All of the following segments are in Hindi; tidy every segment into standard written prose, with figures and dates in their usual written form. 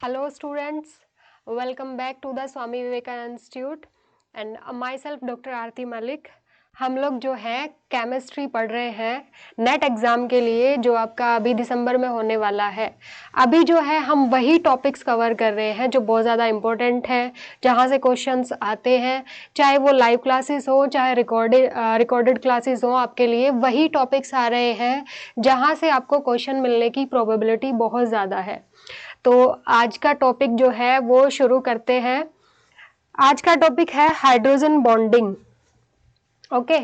Hello students, welcome back to the Swami Vivekananda Institute and myself Dr. आरती मलिक। हम लोग जो है केमिस्ट्री पढ़ रहे हैं नेट एग्ज़ाम के लिए जो आपका अभी दिसंबर में होने वाला है। अभी जो है हम वही टॉपिक्स कवर कर रहे हैं जो बहुत ज़्यादा इम्पोर्टेंट है, जहाँ से क्वेश्चंस आते हैं, चाहे वो लाइव क्लासेस हो चाहे रिकॉर्डेड क्लासेस हो, आपके लिए वही टॉपिक्स आ रहे हैं जहाँ से आपको क्वेश्चन मिलने की प्रोबेबिलिटी बहुत ज़्यादा है। तो आज का टॉपिक जो है वो शुरू करते हैं। आज का टॉपिक है हाइड्रोजन बॉन्डिंग। ओके,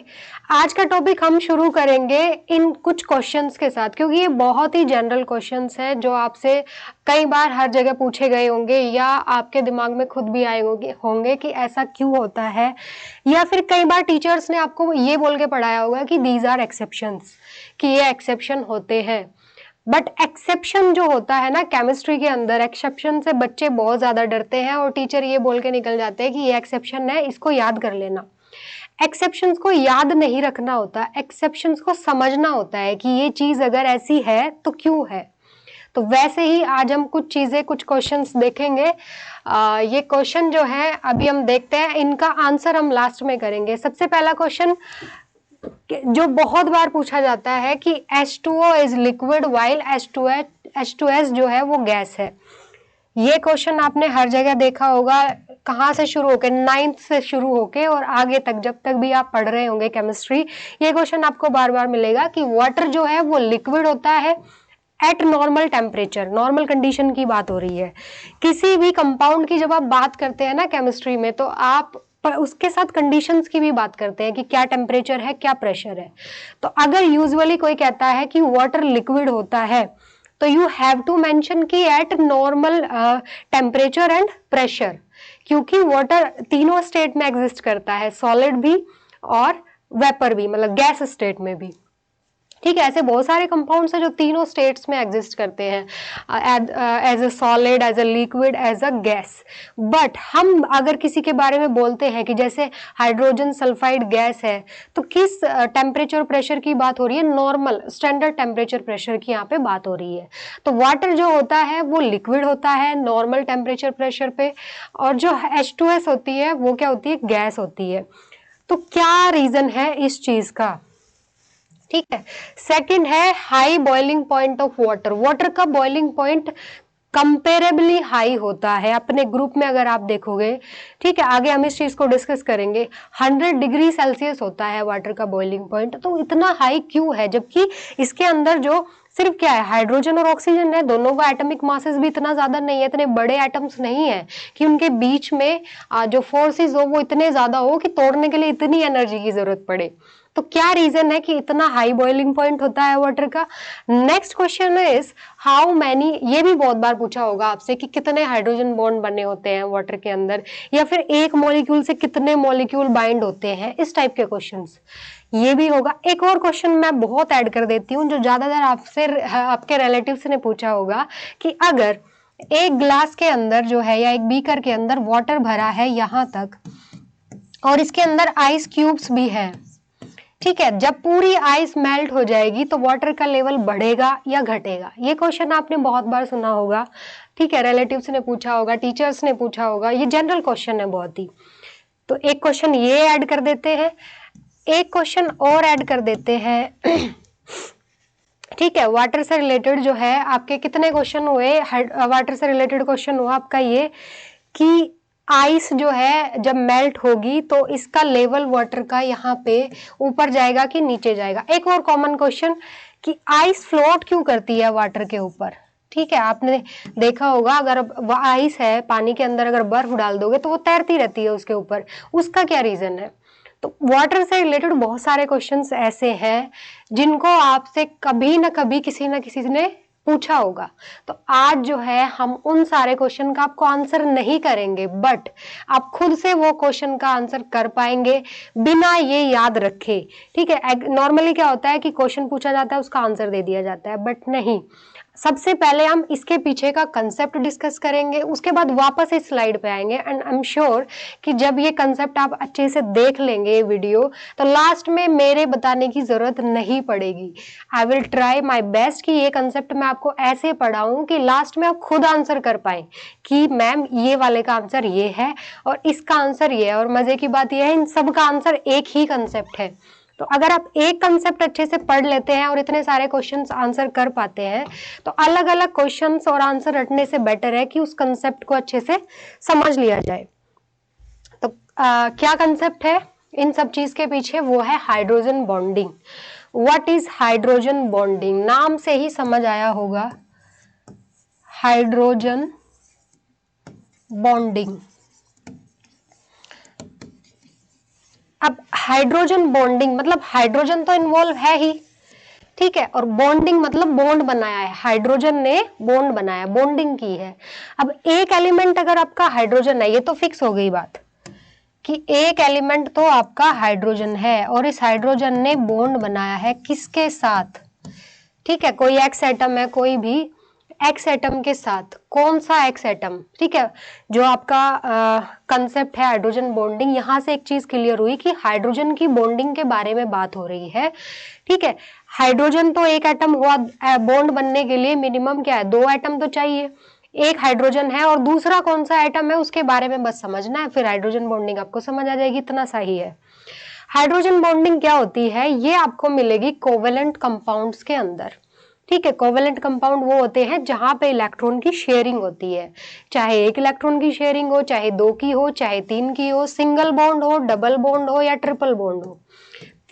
आज का टॉपिक हम शुरू करेंगे इन कुछ क्वेश्चंस के साथ, क्योंकि ये बहुत ही जनरल क्वेश्चंस हैं जो आपसे कई बार हर जगह पूछे गए होंगे या आपके दिमाग में खुद भी आए होंगे कि ऐसा क्यों होता है, या फिर कई बार टीचर्स ने आपको ये बोल के पढ़ाया होगा कि दीज आर एक्सेप्शंस, कि ये एक्सेप्शन होते हैं। बट एक्सेप्शन जो होता है ना केमिस्ट्री के अंदर, एक्सेप्शन से बच्चे बहुत ज्यादा डरते हैं और टीचर ये बोल के निकल जाते हैं कि ये एक्सेप्शन है, इसको याद कर लेना। एक्सेप्शंस को याद नहीं रखना होता, एक्सेप्शंस को समझना होता है कि ये चीज अगर ऐसी है तो क्यों है। तो वैसे ही आज हम कुछ चीजें, कुछ क्वेश्चंस देखेंगे। ये क्वेश्चन जो है अभी हम देखते हैं, इनका आंसर हम लास्ट में करेंगे। सबसे पहला क्वेश्चन जो बहुत बार पूछा जाता है कि H2O is liquid while H2S जो है वो गैस है। ये क्वेश्चन आपने हर जगह देखा होगा, कहाँ से शुरू होके, 9th से शुरू होके और आगे तक, जब तक भी आप पढ़ रहे होंगे केमिस्ट्री, ये क्वेश्चन आपको बार बार मिलेगा कि वाटर जो है वो लिक्विड होता है eight normal temperature. Normal condition की बात हो रही है। किसी भी कंपाउंड की जब आप बात करते हैं ना केमिस्ट्री में, तो आप उसके साथ कंडीशंस की भी बात करते हैं कि क्या टेम्परेचर है, क्या प्रेशर है। तो अगर यूजुअली कोई कहता है कि वाटर लिक्विड होता है, तो यू हैव टू मेंशन कि eight normal temperature and pressure, क्योंकि वाटर तीनों स्टेट में एग्जिस्ट करता है, सॉलिड भी और वेपर भी, मतलब गैस स्टेट में भी। ठीक है, ऐसे बहुत सारे कंपाउंड्स हैं जो तीनों स्टेट्स में एग्जिस्ट करते हैं, as a solid, as a liquid, as a gas. But हम अगर किसी के बारे में बोलते हैं कि जैसे हाइड्रोजन सल्फाइड गैस है, तो किस टेम्परेचर प्रेशर की बात हो रही है? नॉर्मल स्टैंडर्ड टेम्परेचर प्रेशर की यहाँ पे बात हो रही है। तो वाटर जो होता है वो लिक्विड होता है नॉर्मल टेम्परेचर प्रेशर पे, और जो H2S होती है वो क्या होती है? गैस होती है। तो क्या रीजन है इस चीज का? ठीक है। सेकंड है high boiling point of water. Water का बॉइलिंग पॉइंट कंपेरेबली हाई होता है अपने ग्रुप में, अगर आप देखोगे। ठीक है, आगे हम इस चीज को डिस्कस करेंगे। 100 डिग्री सेल्सियस होता है वाटर का बॉइलिंग पॉइंट। तो इतना हाई क्यों है, जबकि इसके अंदर जो सिर्फ क्या है, हाइड्रोजन और ऑक्सीजन है, दोनों का एटॉमिक मासेस भी इतना ज्यादा नहीं है, इतने बड़े एटम्स नहीं है कि उनके बीच में जो फोर्सेस हो वो इतने ज्यादा हो कि तोड़ने के लिए इतनी एनर्जी की जरूरत पड़े। तो क्या रीजन है कि इतना हाई बॉइलिंग पॉइंट होता है वाटर का? Next question is how many, ये भी बहुत बार पूछा होगा आपसे कि कितने हाइड्रोजन बॉन्ड बने होते हैं वाटर के अंदर, या फिर एक मॉलिक्यूल से कितने मॉलिक्यूल बाइंड होते हैं, इस टाइप के क्वेश्चंस ये भी होगा। एक और क्वेश्चन मैं बहुत ऐड कर देती हूँ जो ज्यादातर आपसे, आपके रिलेटिव्स ने पूछा होगा कि अगर एक ग्लास के अंदर जो है या एक बीकर के अंदर वाटर भरा है यहां तक, और इसके अंदर आइस क्यूब्स भी है, ठीक है, जब पूरी आइस मेल्ट हो जाएगी तो वाटर का लेवल बढ़ेगा या घटेगा? ये क्वेश्चन आपने बहुत बार सुना होगा। ठीक है, रिलेटिव्स ने पूछा होगा, टीचर्स ने पूछा होगा, ये जनरल क्वेश्चन है बहुत ही। तो एक क्वेश्चन ये ऐड कर देते हैं, एक क्वेश्चन और ऐड कर देते हैं। ठीक है, वाटर से रिलेटेड जो है आपके कितने क्वेश्चन हुए, वाटर से रिलेटेड क्वेश्चन हुआ आपका ये कि आइस जो है जब मेल्ट होगी तो इसका लेवल वाटर का यहाँ पे ऊपर जाएगा कि नीचे जाएगा। एक और कॉमन क्वेश्चन कि आइस फ्लोट क्यों करती है वाटर के ऊपर? ठीक है, आपने देखा होगा अगर आइस है पानी के अंदर, अगर बर्फ डाल दोगे तो वो तैरती रहती है उसके ऊपर, उसका क्या रीजन है? तो वाटर से रिलेटेड बहुत सारे क्वेश्चंस ऐसे हैं जिनको आपसे कभी ना कभी किसी ना किसी ने पूछा होगा। तो आज जो है हम उन सारे क्वेश्चन का आपको आंसर नहीं करेंगे, बट आप खुद से वो क्वेश्चन का आंसर कर पाएंगे बिना ये याद रखे। ठीक है, नॉर्मली क्या होता है कि क्वेश्चन पूछा जाता है उसका आंसर दे दिया जाता है, बट नहीं, सबसे पहले हम इसके पीछे का कंसेप्ट डिस्कस करेंगे, उसके बाद वापस इस स्लाइड पे आएंगे एंड आई एम श्योर कि जब ये कंसेप्ट आप अच्छे से देख लेंगे वीडियो, तो लास्ट में मेरे बताने की जरूरत नहीं पड़ेगी। I will try my best कि ये कंसेप्ट मैं आपको ऐसे पढ़ाऊं कि लास्ट में आप खुद आंसर कर पाए कि मैम ये वाले का आंसर ये है और इसका आंसर ये है। और मजे की बात यह है, इन सब का आंसर एक ही कंसेप्ट है। तो अगर आप एक कंसेप्ट अच्छे से पढ़ लेते हैं और इतने सारे क्वेश्चंस आंसर कर पाते हैं, तो अलग अलग क्वेश्चंस और आंसर रटने से बेटर है कि उस कंसेप्ट को अच्छे से समझ लिया जाए। तो क्या कंसेप्ट है इन सब चीज के पीछे? वो है hydrogen bonding. What is hydrogen bonding? नाम से ही समझ आया होगा, हाइड्रोजन बॉन्डिंग। अब हाइड्रोजन बॉन्डिंग मतलब हाइड्रोजन तो इन्वॉल्व है ही, ठीक है, और बॉन्डिंग मतलब बॉन्ड बनाया है, हाइड्रोजन ने बॉन्ड बनाया, बॉन्डिंग की है। अब एक एलिमेंट अगर आपका हाइड्रोजन है, ये तो फिक्स हो गई बात कि एक एलिमेंट तो आपका हाइड्रोजन है और इस हाइड्रोजन ने बॉन्ड बनाया है किसके साथ? ठीक है, कोई एक्स एटम है, कोई भी एक्स एटम के साथ। कौन सा एक्स एटम? ठीक है, जो आपका कंसेप्ट है हाइड्रोजन बॉन्डिंग, यहां से एक चीज क्लियर हुई कि हाइड्रोजन की बॉन्डिंग के बारे में बात हो रही है। ठीक है, हाइड्रोजन तो एक एटम हुआ, बॉन्ड बनने के लिए मिनिमम क्या है, 2 एटम तो चाहिए। एक हाइड्रोजन है और दूसरा कौन सा एटम है उसके बारे में बस समझना है, फिर हाइड्रोजन बॉन्डिंग आपको समझ आ जाएगी, इतना सही है। हाइड्रोजन बॉन्डिंग क्या होती है? ये आपको मिलेगी कोवेलेंट कंपाउंड्स के अंदर। ठीक है, कोवेलेंट कंपाउंड वो होते हैं जहां पे इलेक्ट्रॉन की शेयरिंग होती है, चाहे एक इलेक्ट्रॉन की शेयरिंग हो, चाहे 2 की हो, चाहे 3 की हो, सिंगल बॉन्ड हो, डबल बॉन्ड हो या ट्रिपल बॉन्ड हो,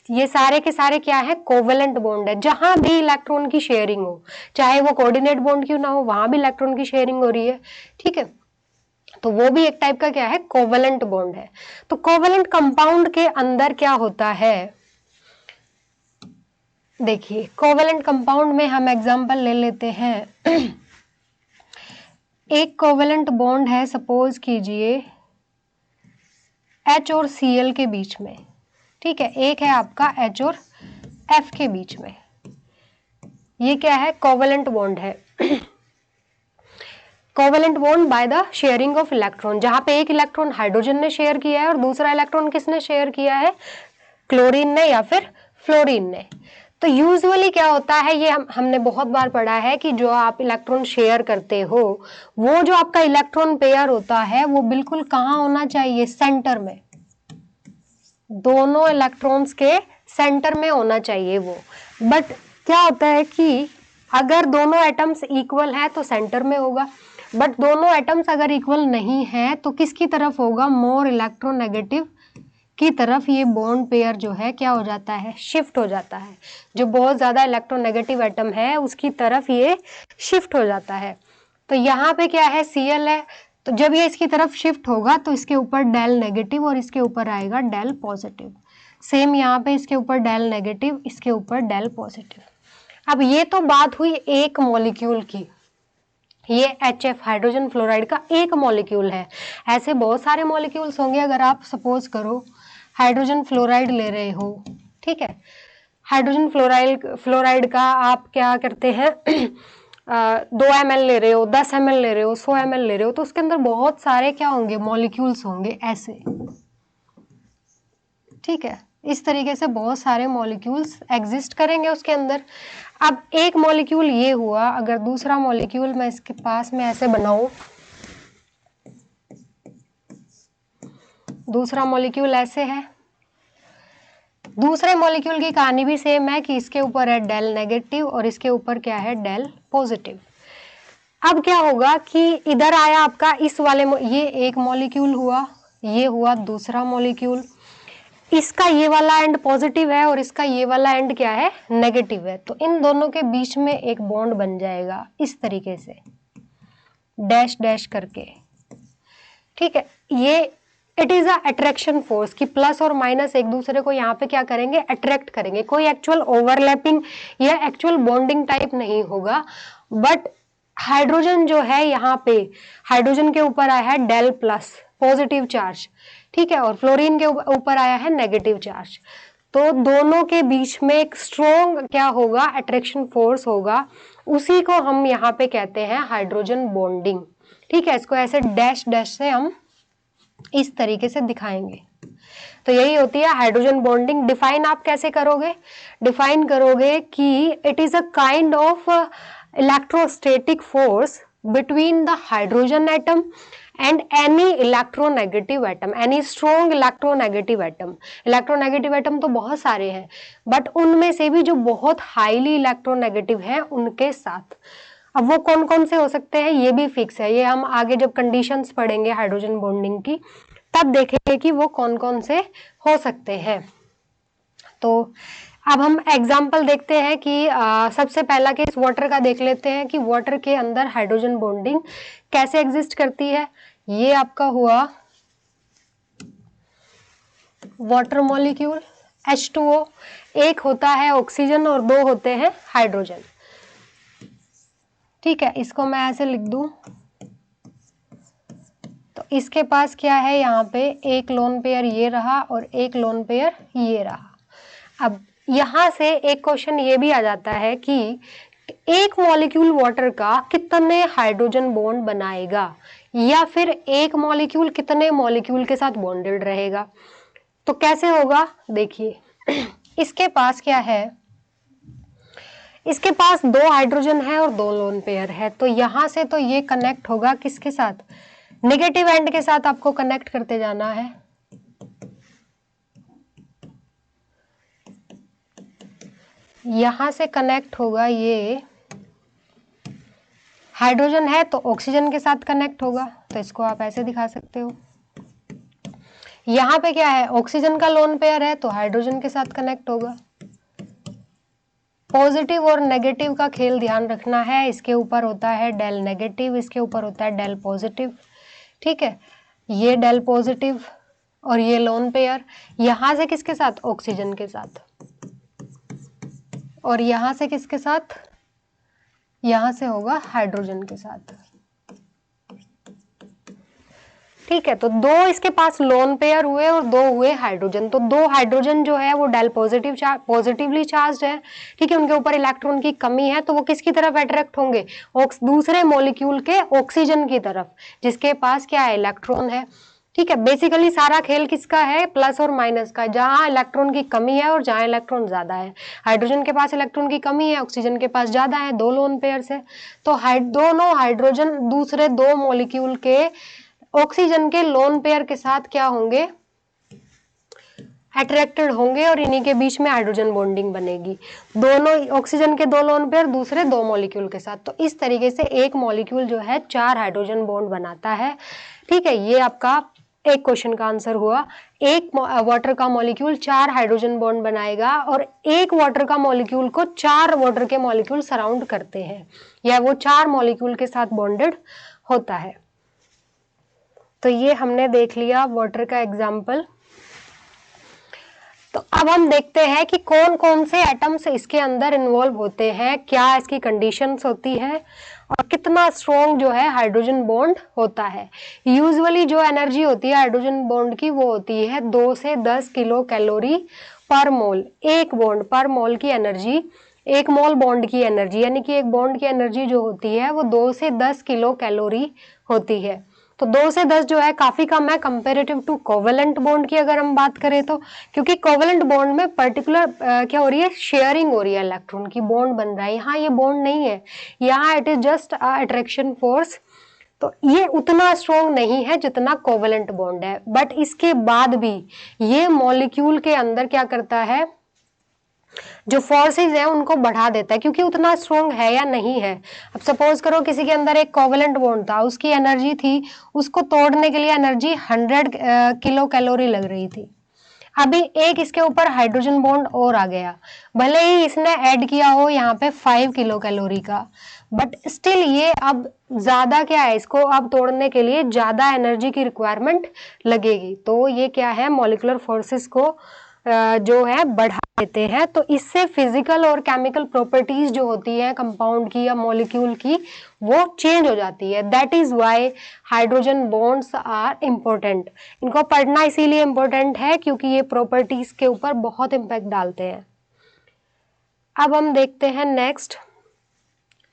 ये सारे के सारे क्या है, कोवेलेंट बॉन्ड है। जहां भी इलेक्ट्रॉन की शेयरिंग हो, चाहे वो कोऑर्डिनेट बॉन्ड क्यों ना हो, वहां भी इलेक्ट्रॉन की शेयरिंग हो रही है। ठीक है, तो वो भी एक टाइप का क्या है, कोवेलेंट बॉन्ड है। तो कोवेलेंट कंपाउंड के अंदर क्या होता है, देखिए कोवेलेंट कंपाउंड में हम एग्जांपल ले लेते हैं। एक कोवेलेंट बॉन्ड है, सपोज कीजिए H और Cl के बीच में। ठीक है, एक है आपका H और F के बीच में, ये क्या है, कोवेलेंट बॉन्ड है। Covalent bond by the sharing of electron, जहां पे एक इलेक्ट्रॉन हाइड्रोजन ने शेयर किया है और दूसरा इलेक्ट्रॉन किसने शेयर किया है, क्लोरीन ने या फिर फ्लोरीन ने। तो यूजुअली क्या होता है, ये हमने बहुत बार पढ़ा है कि जो आप इलेक्ट्रॉन शेयर करते हो, वो जो आपका इलेक्ट्रॉन पेयर होता है वो बिल्कुल कहाँ होना चाहिए, सेंटर में, दोनों इलेक्ट्रॉन्स के सेंटर में होना चाहिए वो। बट क्या होता है कि अगर दोनों एटम्स इक्वल है तो सेंटर में होगा, बट दोनों एटम्स अगर इक्वल नहीं है तो किसकी तरफ होगा, मोर इलेक्ट्रोनेगेटिव की तरफ ये बॉन्ड पेयर जो है क्या हो जाता है, शिफ्ट हो जाता है। जो बहुत ज्यादा इलेक्ट्रोनेगेटिव एटम है उसकी तरफ ये शिफ्ट हो जाता है। तो यहाँ पे क्या है, Cl है, तो जब ये इसकी तरफ शिफ्ट होगा तो इसके ऊपर डेल नेगेटिव और इसके ऊपर आएगा डेल पॉजिटिव। सेम यहाँ पे इसके ऊपर डेल नेगेटिव, इसके ऊपर डेल पॉजिटिव। अब ये तो बात हुई एक मॉलिक्यूल की, ये HF हाइड्रोजन फ्लोराइड का एक मॉलिक्यूल है। ऐसे बहुत सारे मॉलिक्यूल्स होंगे, अगर आप सपोज करो हाइड्रोजन फ्लोराइड ले रहे हो, ठीक है, हाइड्रोजन फ्लोराइड का आप क्या करते हैं, 2 ml ले रहे हो, 10 ml ले रहे हो, 100 ml ले रहे हो, तो उसके अंदर बहुत सारे क्या होंगे, मॉलिक्यूल्स होंगे ऐसे। ठीक है, इस तरीके से बहुत सारे मॉलिक्यूल्स एग्जिस्ट करेंगे उसके अंदर। अब एक मॉलिक्यूल ये हुआ, अगर दूसरा मॉलिक्यूल मैं इसके पास में ऐसे बनाऊं, दूसरा मॉलिक्यूल ऐसे है, दूसरे मॉलिक्यूल की कहानी भी सेम है कि इसके ऊपर है डेल नेगेटिव और इसके ऊपर क्या है, डेल पॉजिटिव। अब क्या होगा कि इधर आया आपका इस वाले ये एक मॉलिक्यूल हुआ, ये हुआ दूसरा मॉलिक्यूल, इसका ये वाला एंड पॉजिटिव है और इसका ये वाला एंड क्या है, नेगेटिव है। तो इन दोनों के बीच में एक बॉन्ड बन जाएगा इस तरीके से, डैश डैश करके। ठीक है, ये it is a attraction force कि प्लस और माइनस एक दूसरे को यहाँ पे क्या करेंगे, अट्रैक्ट करेंगे। कोई एक्चुअल ओवरलैपिंग या एक्चुअल बॉन्डिंग टाइप नहीं होगा, बट हाइड्रोजन जो है यहाँ पे, हाइड्रोजन के ऊपर आया है डेल प्लस पॉजिटिव चार्ज, ठीक है, और फ्लोरीन के ऊपर आया है नेगेटिव चार्ज। तो दोनों के बीच में एक स्ट्रॉन्ग क्या होगा, अट्रैक्शन फोर्स होगा उसी को हम यहाँ पे कहते हैं हाइड्रोजन बॉन्डिंग। ठीक है, इसको ऐसे डैश डैश से हम इस तरीके से दिखाएंगे। तो यही होती है हाइड्रोजन बॉन्डिंग। डिफाइन आप कैसे करोगे? डिफाइन करोगे कि it is a kind of electrostatic force between the hydrogen atom and any electronegative atom, any strong electronegative atom. Electronegative atom तो बहुत सारे हैं, बट उनमें से भी जो बहुत हाईली इलेक्ट्रोनेगेटिव है उनके साथ। अब वो कौन कौन से हो सकते हैं ये भी फिक्स है, ये हम आगे जब कंडीशंस पढ़ेंगे हाइड्रोजन बॉन्डिंग की तब देखेंगे कि वो कौन कौन से हो सकते हैं। तो अब हम एग्जाम्पल देखते हैं कि सबसे पहला केस वाटर का देख लेते हैं कि वाटर के अंदर हाइड्रोजन बॉन्डिंग कैसे एग्जिस्ट करती है। ये आपका हुआ वाटर मॉलिक्यूल H2O, एक होता है ऑक्सीजन और दो होते हैं हाइड्रोजन। ठीक है, इसको मैं ऐसे लिख दूं तो इसके पास क्या है, यहाँ पे एक लोन पेयर ये रहा और एक लोन पेयर ये रहा। अब यहाँ से एक क्वेश्चन ये भी आ जाता है कि एक मॉलिक्यूल वाटर का कितने हाइड्रोजन बॉन्ड बनाएगा, या फिर एक मॉलिक्यूल कितने मॉलिक्यूल के साथ बॉन्डेड रहेगा। तो कैसे होगा देखिए, इसके पास क्या है, इसके पास दो हाइड्रोजन है और दो लोन पेयर है। तो यहां से तो ये कनेक्ट होगा किसके साथ, नेगेटिव एंड के साथ आपको कनेक्ट करते जाना है। यहां से कनेक्ट होगा, ये हाइड्रोजन है तो ऑक्सीजन के साथ कनेक्ट होगा, तो इसको आप ऐसे दिखा सकते हो। यहाँ पे क्या है, ऑक्सीजन का लोन पेयर है तो हाइड्रोजन के साथ कनेक्ट होगा। पॉजिटिव और नेगेटिव का खेल ध्यान रखना है, इसके ऊपर होता है डेल नेगेटिव, इसके ऊपर होता है डेल पॉजिटिव। ठीक है, ये डेल पॉजिटिव और ये लोन पेयर, यहां से किसके साथ, ऑक्सीजन के साथ, और यहां से किसके साथ, यहां से होगा हाइड्रोजन के साथ। ठीक है, तो दो इसके पास लोन पेयर हुए और दो हुए हाइड्रोजन। तो दो हाइड्रोजन जो है वो डेल पॉजिटिवली चार्ज है। ठीक है, उनके ऊपर इलेक्ट्रॉन की कमी है, तो वो किसकी तरफ अट्रैक्ट होंगे, दूसरे मॉलिक्यूल के ऑक्सीजन की तरफ, जिसके पास क्या है, इलेक्ट्रॉन है। ठीक है, बेसिकली सारा खेल किसका है, प्लस और माइनस का, जहां इलेक्ट्रॉन की कमी है और जहां इलेक्ट्रॉन ज्यादा है। हाइड्रोजन के पास इलेक्ट्रॉन की कमी है, ऑक्सीजन के पास ज्यादा है, दो लोन पेयर से। तो दोनों हाइड्रोजन दूसरे दो मॉलिक्यूल के ऑक्सीजन के लोन पेयर के साथ क्या होंगे, अट्रैक्टेड होंगे, और इन्हीं के बीच में हाइड्रोजन बॉन्डिंग बनेगी। दोनों ऑक्सीजन के दो लोन पेयर दूसरे दो मॉलिक्यूल के साथ। तो इस तरीके से एक मॉलिक्यूल जो है 4 हाइड्रोजन बॉन्ड बनाता है। ठीक है, ये आपका एक क्वेश्चन का आंसर हुआ। एक वाटर का मॉलिक्यूल 4 हाइड्रोजन बॉन्ड बनाएगा और एक वाटर का मॉलिक्यूल को 4 वाटर के मॉलिक्यूल सराउंड करते हैं, या वो 4 मॉलिक्यूल के साथ बॉन्डेड होता है। तो ये हमने देख लिया वाटर का एग्जाम्पल। तो अब हम देखते हैं कि कौन कौन से एटम्स इसके अंदर इन्वॉल्व होते हैं, क्या इसकी कंडीशंस होती है और कितना स्ट्रॉन्ग जो है हाइड्रोजन बॉन्ड होता है। यूजुअली जो एनर्जी होती है हाइड्रोजन बॉन्ड की वो होती है 2 से 10 किलो कैलोरी पर मोल। एक बॉन्ड पर मोल की एनर्जी, एक मोल बॉन्ड की एनर्जी, यानी कि एक बॉन्ड की एनर्जी जो होती है वो 2 से 10 किलो कैलोरी होती है। तो 2 से 10 जो है काफी कम है कंपेरेटिव टू कोवेलेंट बॉन्ड की अगर हम बात करें तो, क्योंकि कोवेलेंट बॉन्ड में पर्टिकुलर क्या हो रही है, शेयरिंग हो रही है, इलेक्ट्रॉन की बॉन्ड बन रहा है। यहाँ ये बॉन्ड नहीं है, यहाँ it is just attraction force. तो ये उतना स्ट्रॉन्ग नहीं है जितना कोवेलेंट बॉन्ड है, बट इसके बाद भी ये मॉलिक्यूल के अंदर क्या करता है, जो फोर्सेस है उनको बढ़ा देता है, क्योंकि उतना स्ट्रॉन्ग है या नहीं है। अब सपोज करो किसी के अंदर एक कोवेलेंट बॉन्ड था, उसकी एनर्जी थी, उसको तोड़ने के लिए एनर्जी 100 किलो कैलोरी लग रही थी। अभी एक इसके ऊपर हाइड्रोजन बॉन्ड और आ गया, भले ही इसने ऐड किया हो यहाँ पे 5 किलो कैलोरी का, बट स्टिल ये अब ज्यादा क्या है, इसको अब तोड़ने के लिए ज्यादा एनर्जी की रिक्वायरमेंट लगेगी। तो ये क्या है, मॉलिक्यूलर फोर्सेस को जो है बढ़ा देते हैं। तो इससे फिजिकल और केमिकल प्रॉपर्टीज जो होती है कंपाउंड की या मॉलिक्यूल की, वो चेंज हो जाती है। That is why hydrogen bonds are important. इनको पढ़ना इसीलिए इम्पोर्टेंट है क्योंकि ये प्रॉपर्टीज के ऊपर बहुत इम्पैक्ट डालते हैं। अब हम देखते हैं next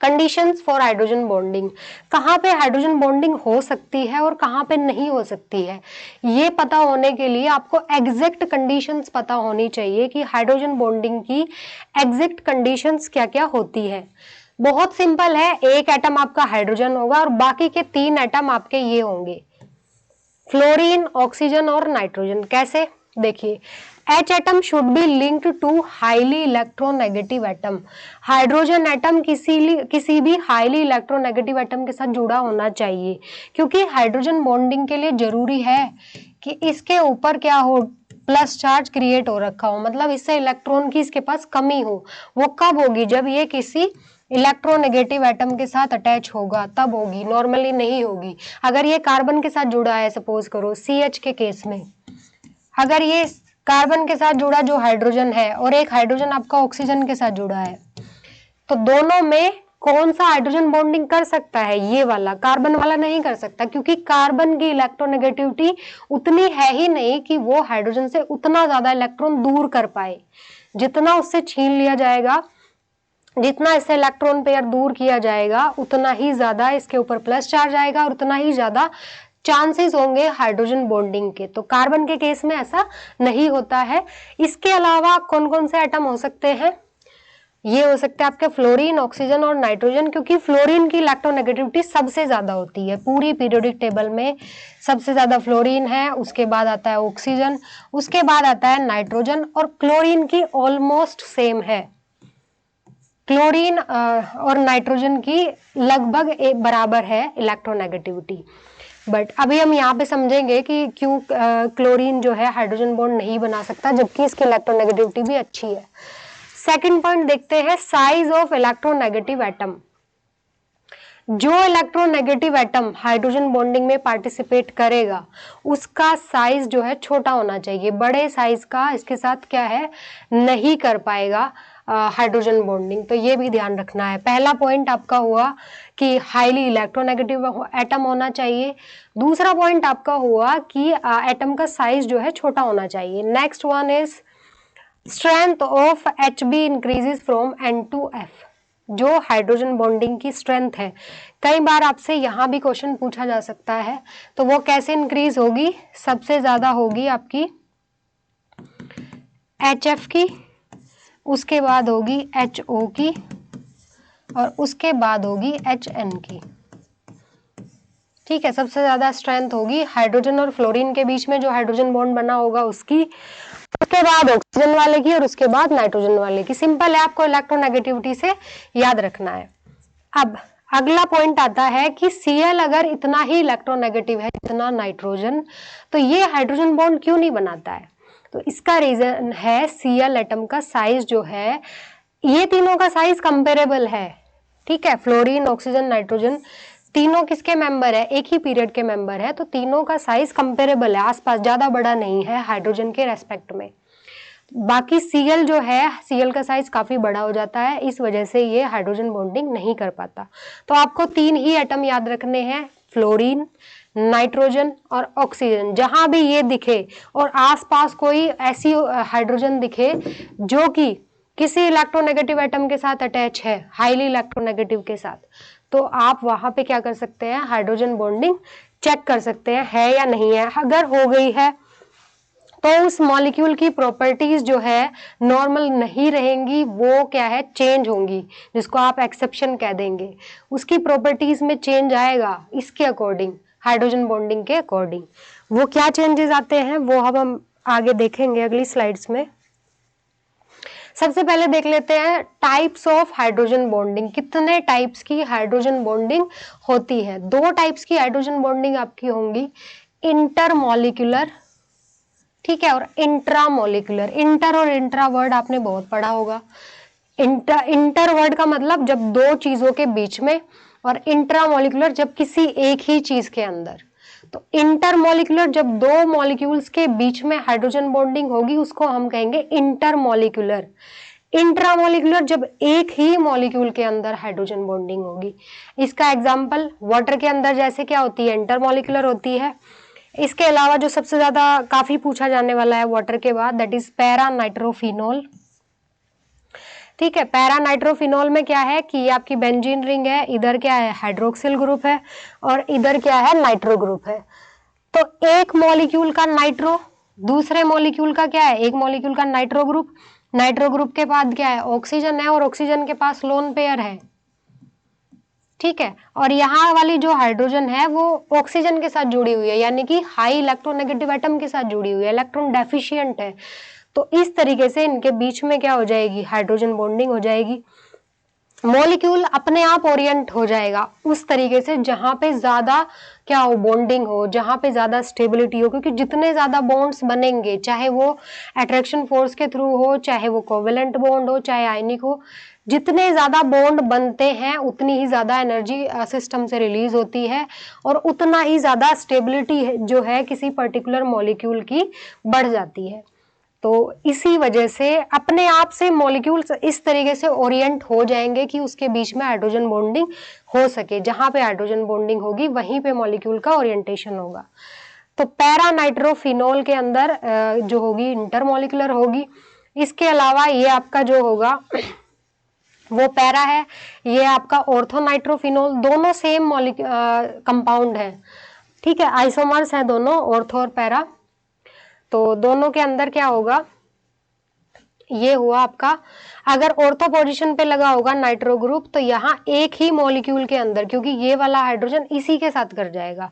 conditions for hydrogen bonding, कहाँ पे हाइड्रोजन बॉन्डिंग हो सकती है और कहाँ पे नहीं हो सकती है, ये पता होने के लिए आपको एग्जैक्ट कंडीशंस पता होनी चाहिए कि हाइड्रोजन बॉन्डिंग की एग्जैक्ट कंडीशंस क्या क्या होती है। बहुत सिंपल है, एक एटम आपका हाइड्रोजन होगा और बाकी के 3 एटम आपके ये होंगे, फ्लोरीन, ऑक्सीजन और नाइट्रोजन। कैसे, देखिए, H atom should be linked to highly electronegative atom. Hydrogen atom किसी भी हाईली इलेक्ट्रोनेगेटिव एटम के साथ जुड़ा होना चाहिए, क्योंकि हाइड्रोजन बॉन्डिंग के लिए जरूरी है कि इसके ऊपर क्या हो, प्लस चार्ज क्रिएट हो रखा हो, मतलब इससे इलेक्ट्रॉन की इसके पास कमी हो। वो कब होगी, जब ये किसी इलेक्ट्रोनेगेटिव एटम के साथ अटैच होगा तब होगी, नॉर्मली नहीं होगी। अगर ये कार्बन के साथ जुड़ा है, सपोज करो CH के केस में, अगर ये कार्बन के साथ जुड़ा जो हाइड्रोजन है और एक हाइड्रोजन आपका ऑक्सीजन के साथ जुड़ा है, तो दोनों में कौन सा हाइड्रोजन बॉन्डिंग कर सकता है, ये वाला, कार्बन वाला नहीं कर सकता, क्योंकि कार्बन की इलेक्ट्रोनेगेटिविटी उतनी है ही नहीं कि वो हाइड्रोजन से उतना ज्यादा इलेक्ट्रॉन दूर कर पाए। जितना उससे छीन लिया जाएगा, जितना इससे इलेक्ट्रॉन पेयर दूर किया जाएगा, उतना ही ज्यादा इसके ऊपर प्लस चार्ज आएगा और उतना ही ज्यादा चांसेस होंगे हाइड्रोजन बॉन्डिंग के। तो कार्बन के केस में ऐसा नहीं होता है। इसके अलावा कौन कौन से एटम हो सकते हैं, ये हो सकते हैं आपके फ्लोरीन, ऑक्सीजन और नाइट्रोजन, क्योंकि फ्लोरीन की इलेक्ट्रोनेगेटिविटी सबसे ज्यादा होती है पूरी पीरियोडिक टेबल में। सबसे ज्यादा फ्लोरीन है, उसके बाद आता है ऑक्सीजन, उसके बाद आता है नाइट्रोजन, और क्लोरीन की ऑलमोस्ट सेम है। क्लोरीन और नाइट्रोजन की लगभग एक बराबर है इलेक्ट्रोनेगेटिविटी। बट अभी हम यहाँ पे समझेंगे कि क्यों क्लोरीन जो है हाइड्रोजन बॉन्ड नहीं बना सकता, जबकि इसकी इलेक्ट्रोनेगेटिविटी भी अच्छी है। सेकंड पॉइंट देखते हैं, साइज ऑफ इलेक्ट्रोनेगेटिव एटम। जो इलेक्ट्रोनेगेटिव एटम हाइड्रोजन बॉन्डिंग में पार्टिसिपेट करेगा उसका साइज जो है छोटा होना चाहिए। बड़े साइज का इसके साथ क्या है, नहीं कर पाएगा हाइड्रोजन बॉन्डिंग, तो ये भी ध्यान रखना है। पहला पॉइंट आपका हुआ कि हाईली इलेक्ट्रोनेगेटिव एटम होना चाहिए। दूसरा पॉइंट आपका हुआ कि एटम का साइज जो है छोटा होना चाहिए। Next one is strength of Hb increases from N to F। जो हाइड्रोजन बॉन्डिंग की स्ट्रेंथ है, कई बार आपसे यहाँ भी क्वेश्चन पूछा जा सकता है, तो वो कैसे इंक्रीज होगी, सबसे ज्यादा होगी आपकी HF की, उसके बाद होगी HO की, और उसके बाद होगी HN की। ठीक है, सबसे ज्यादा स्ट्रेंथ होगी हाइड्रोजन और फ्लोरीन के बीच में जो हाइड्रोजन बॉन्ड बना होगा उसकी, उसके बाद ऑक्सीजन वाले की, और उसके बाद नाइट्रोजन वाले की। सिंपल है, आपको इलेक्ट्रोनेगेटिविटी से याद रखना है। अब अगला पॉइंट आता है कि Cl अगर इतना ही इलेक्ट्रोनेगेटिव है जितना नाइट्रोजन, तो ये हाइड्रोजन बॉन्ड क्यों नहीं बनाता है। तो इसका रीजन है Cl एटम का साइज जो है, ये तीनों का साइज कंपेरेबल है। ठीक है, फ्लोरीन, ऑक्सीजन, नाइट्रोजन तीनों किसके मेंबर है, एक ही पीरियड के मेंबर है, तो तीनों का साइज कंपेरेबल है, आसपास, ज्यादा बड़ा नहीं है हाइड्रोजन के रेस्पेक्ट में। बाकी Cl जो है, Cl का साइज काफी बड़ा हो जाता है, इस वजह से ये हाइड्रोजन बॉन्डिंग नहीं कर पाता। तो आपको 3 ही एटम याद रखने हैं, फ्लोरीन, नाइट्रोजन और ऑक्सीजन। जहां भी ये दिखे और आसपास कोई ऐसी हाइड्रोजन दिखे जो कि किसी इलेक्ट्रोनेगेटिव एटम के साथ अटैच है, हाईली इलेक्ट्रोनेगेटिव के साथ, तो आप वहां पे क्या कर सकते हैं, हाइड्रोजन बॉन्डिंग चेक कर सकते हैं है या नहीं है। अगर हो गई है तो उस मॉलिक्यूल की प्रॉपर्टीज जो है नॉर्मल नहीं रहेंगी, वो क्या है, चेंज होंगी, जिसको आप एक्सेप्शन कह देंगे। उसकी प्रॉपर्टीज में चेंज आएगा इसके अकॉर्डिंग, हाइड्रोजन बॉन्डिंग के अकॉर्डिंग। वो क्या चेंजेस आते हैं वो अब हम आगे देखेंगे अगली स्लाइड्स में। सबसे पहले देख लेते हैं टाइप्स ऑफ हाइड्रोजन बॉन्डिंग। कितने टाइप्स की हाइड्रोजन बॉन्डिंग होती है। 2 टाइप्स की हाइड्रोजन बॉन्डिंग आपकी होंगी, इंटरमॉलिक्यूलर, ठीक है, और इंट्रामॉलिक्यूलर। इंटर और इंट्रा वर्ड आपने बहुत पढ़ा होगा। इंटर वर्ड का मतलब जब 2 चीजों के बीच में, और इंट्रामॉलिक्यूलर जब किसी एक ही चीज के अंदर। तो इंटरमॉलिक्यूलर जब 2 मॉलिक्यूल्स के बीच में हाइड्रोजन बॉन्डिंग होगी उसको हम कहेंगे इंटरमॉलिक्यूलर। इंट्रामॉलिक्यूलर जब एक ही मॉलिक्यूल के अंदर हाइड्रोजन बॉन्डिंग होगी। इसका एग्जांपल वाटर के अंदर जैसे क्या होती है, इंटरमॉलिक्यूलर होती है। इसके अलावा जो सबसे ज्यादा काफी पूछा जाने वाला है वाटर के बाद, दैट इज पैरा नाइट्रोफिनॉल। ठीक है। पैरा नाइट्रोफिनॉल में क्या है कि ये आपकी बेंजीन रिंग है, इधर क्या है हाइड्रोक्सिल ग्रुप है और इधर क्या है नाइट्रो ग्रुप है। तो एक मॉलिक्यूल का नाइट्रो, दूसरे मॉलिक्यूल का क्या है, एक मॉलिक्यूल का नाइट्रो ग्रुप, नाइट्रो ग्रुप के बाद क्या है ऑक्सीजन है और ऑक्सीजन के पास लोन पेयर है, ठीक है। और यहाँ वाली जो हाइड्रोजन है वो ऑक्सीजन के साथ जुड़ी हुई है, यानी कि हाई इलेक्ट्रोनेगेटिव एटम के साथ जुड़ी हुई है, इलेक्ट्रॉन डेफिशिएंट है। तो इस तरीके से इनके बीच में क्या हो जाएगी, हाइड्रोजन बॉन्डिंग हो जाएगी। मॉलिक्यूल अपने आप ओरिएंट हो जाएगा उस तरीके से जहां पे ज्यादा क्या हो, बॉन्डिंग हो, जहां पे ज्यादा स्टेबिलिटी हो, क्योंकि जितने ज्यादा बॉन्ड्स बनेंगे, चाहे वो अट्रैक्शन फोर्स के थ्रू हो, चाहे वो कोवेलेंट बॉन्ड हो, चाहे आयनिक हो, जितने ज्यादा बॉन्ड बनते हैं उतनी ही ज्यादा एनर्जी सिस्टम से रिलीज होती है और उतना ही ज्यादा स्टेबिलिटी जो है किसी पर्टिकुलर मॉलिक्यूल की बढ़ जाती है। तो इसी वजह से अपने आप से मॉलिक्यूल्स इस तरीके से ओरिएंट हो जाएंगे कि उसके बीच में हाइड्रोजन बॉन्डिंग हो सके, जहां पे हाइड्रोजन बॉन्डिंग होगी वहीं पे मॉलिक्यूल का ओरिएंटेशन होगा। तो पैरा नाइट्रोफिनॉल के अंदर जो होगी इंटरमॉलिक्यूलर होगी। इसके अलावा ये आपका जो होगा वो पैरा है, ये आपका ऑर्थो नाइट्रोफिनॉल, दोनों सेम कंपाउंड है, ठीक है, आइसोमर्स है दोनों, ऑर्थो और पैरा। तो दोनों के अंदर क्या होगा, ये हुआ आपका, अगर ऑर्थो पोजीशन पे लगा होगा नाइट्रो ग्रुप तो यहाँ एक ही मॉलिक्यूल के अंदर, क्योंकि ये वाला हाइड्रोजन इसी के साथ कर जाएगा,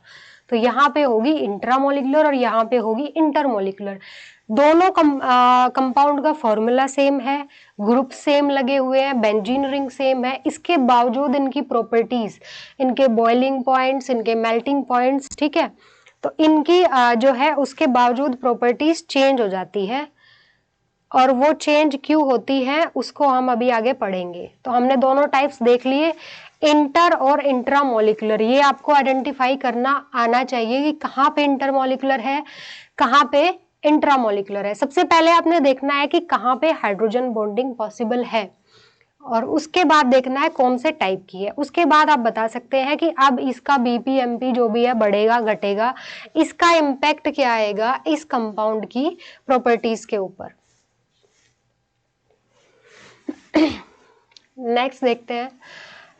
तो यहाँ पे होगी इंट्रामोलिकुलर और यहाँ पे होगी इंटरमोलिकुलर। दोनों कंपाउंड का फॉर्मूला सेम है, ग्रुप सेम लगे हुए हैं, बेंजीन रिंग सेम है, इसके बावजूद इनकी प्रॉपर्टीज, इनके बॉइलिंग पॉइंट्स, इनके मेल्टिंग पॉइंट्स, ठीक है, तो इनकी जो है उसके बावजूद प्रॉपर्टीज चेंज हो जाती है। और वो चेंज क्यों होती है उसको हम अभी आगे पढ़ेंगे। तो हमने दोनों टाइप्स देख लिए, इंटर और इंट्रामोलिकुलर। ये आपको आइडेंटिफाई करना आना चाहिए कि कहाँ पे इंटरमोलिकुलर है, कहाँ पे इंट्रामोलिकुलर है। सबसे पहले आपने देखना है कि कहाँ पे हाइड्रोजन बॉन्डिंग पॉसिबल है और उसके बाद देखना है कौन से टाइप की है। उसके बाद आप बता सकते हैं कि अब इसका बीपीएमपी जो भी है बढ़ेगा घटेगा, इसका इम्पैक्ट क्या आएगा इस कंपाउंड की प्रॉपर्टीज के ऊपर। नेक्स्ट देखते हैं,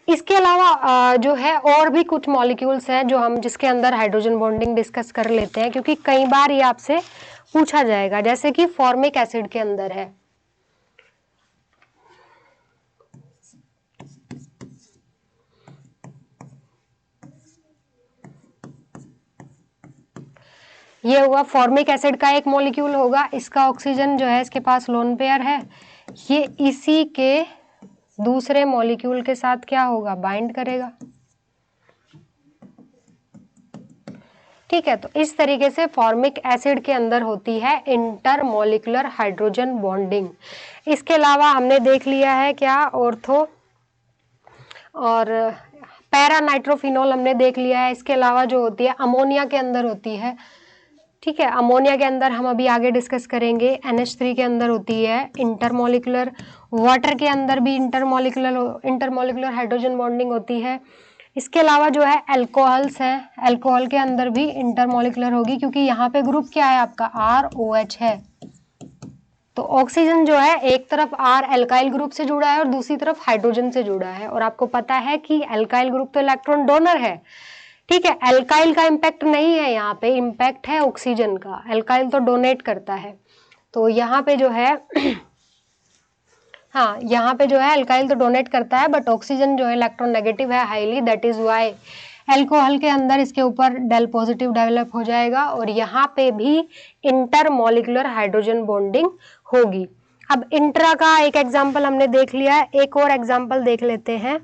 इसके अलावा जो है और भी कुछ मॉलिक्यूल्स हैं जो हम जिसके अंदर हाइड्रोजन बॉन्डिंग डिस्कस कर लेते हैं, क्योंकि कई बार ये आपसे पूछा जाएगा, जैसे कि फॉर्मिक एसिड के अंदर है। ये हुआ फॉर्मिक एसिड का एक मॉलिक्यूल होगा, इसका ऑक्सीजन जो है इसके पास लोन पेयर है, ये इसी के दूसरे मॉलिक्यूल के साथ क्या होगा, बाइंड करेगा, ठीक है। तो इस तरीके से फॉर्मिक एसिड के अंदर होती है इंटरमॉलिकुलर हाइड्रोजन बॉन्डिंग। इसके अलावा हमने देख लिया है क्या, ऑर्थो और पैरा नाइट्रोफिनॉल हमने देख लिया है। इसके अलावा जो होती है अमोनिया के अंदर होती है, ठीक है, अमोनिया के अंदर हम अभी आगे डिस्कस करेंगे। NH3 के अंदर होती है इंटरमॉलिकुलर, वाटर के अंदर भी इंटरमॉलिकुलर हाइड्रोजन बॉन्डिंग होती है। इसके अलावा जो है अल्कोहल्स हैं, अल्कोहल के अंदर भी इंटरमॉलिकुलर होगी, क्योंकि यहाँ पे ग्रुप क्या है आपका ROH है। तो ऑक्सीजन जो है एक तरफ R एल्काइल ग्रुप से जुड़ा है और दूसरी तरफ हाइड्रोजन से जुड़ा है, और आपको पता है कि एल्काइल ग्रुप तो इलेक्ट्रॉन डोनर है, ठीक है। एल्काइल का इम्पैक्ट नहीं है यहाँ पे, इम्पैक्ट है ऑक्सीजन का, एल्काइल तो डोनेट करता है। तो यहाँ पे जो है हाँ, यहाँ पे जो है अल्काइल तो डोनेट करता है, बट ऑक्सीजन जो है electronegative highly that, is why वाई एल्कोहल के अंदर इसके ऊपर डेल पॉजिटिव डेवलप हो जाएगा और यहाँ पे भी इंटरमॉलिकुलर हाइड्रोजन बॉन्डिंग होगी। अब इंट्रा का एक एग्जाम्पल हमने देख लिया है, एक और एग्जाम्पल देख लेते हैं,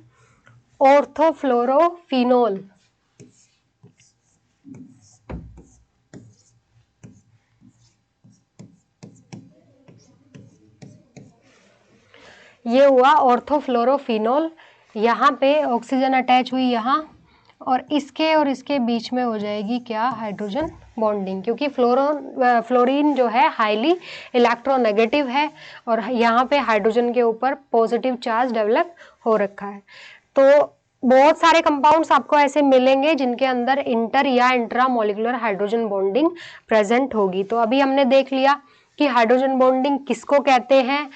ऑर्थोफ्लोरोफिनोल। ये हुआ ऑर्थोफ्लोरोफिनोल, यहाँ पे ऑक्सीजन अटैच हुई यहाँ और इसके बीच में हो जाएगी क्या, हाइड्रोजन बॉन्डिंग, क्योंकि फ्लोरीन जो है हाईली इलेक्ट्रोनेगेटिव है और यहाँ पे हाइड्रोजन के ऊपर पॉजिटिव चार्ज डेवलप हो रखा है। तो बहुत सारे कंपाउंड्स आपको ऐसे मिलेंगे जिनके अंदर इंटर या intra molecular hydrogen bonding present होगी। तो अभी हमने देख लिया कि हाइड्रोजन बॉन्डिंग किसको कहते हैं,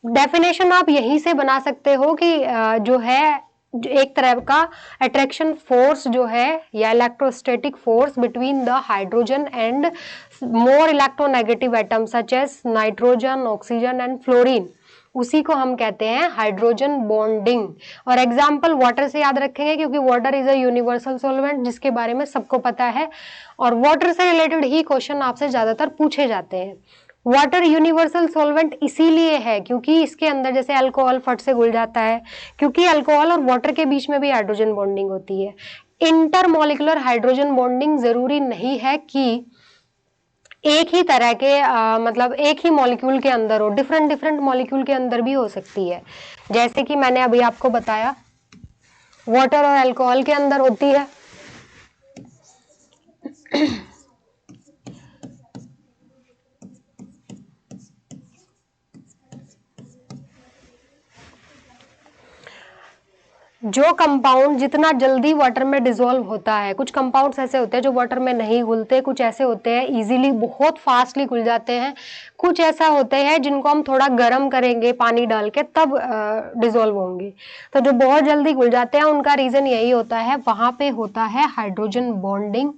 डेफिनेशन आप यहीं से बना सकते हो कि जो है एक तरह का अट्रैक्शन फोर्स जो है या electrostatic force between the hydrogen and more electronegative atom such as nitrogen, oxygen and fluorine, उसी को हम कहते हैं हाइड्रोजन बॉन्डिंग। और एग्जाम्पल वाटर से याद रखेंगे क्योंकि water is a universal solvent जिसके बारे में सबको पता है, और वाटर से रिलेटेड ही क्वेश्चन आपसे ज्यादातर पूछे जाते हैं। वाटर यूनिवर्सल सॉल्वेंट इसीलिए है क्योंकि इसके अंदर जैसे अल्कोहल फट से घुल जाता है, क्योंकि अल्कोहल और वाटर के बीच में भी हाइड्रोजन बॉन्डिंग होती है। इंटरमोलिकुलर हाइड्रोजन बॉन्डिंग जरूरी नहीं है कि एक ही तरह के मतलब एक ही मॉलिक्यूल के अंदर हो, डिफरेंट डिफरेंट मॉलिक्यूल के अंदर भी हो सकती है। जैसे कि मैंने अभी आपको बताया वाटर और अल्कोहल के अंदर होती है। जो कंपाउंड जितना जल्दी वाटर में डिसॉल्व होता है, कुछ कंपाउंड्स ऐसे होते हैं जो वाटर में नहीं घुलते, कुछ ऐसे होते हैं इजीली बहुत फास्टली घुल जाते हैं, कुछ ऐसा होते हैं जिनको हम थोड़ा गर्म करेंगे पानी डाल के तब डिसॉल्व होंगे। तो जो बहुत जल्दी घुल जाते हैं उनका रीजन यही होता है, वहां पे होता है hydrogen bonding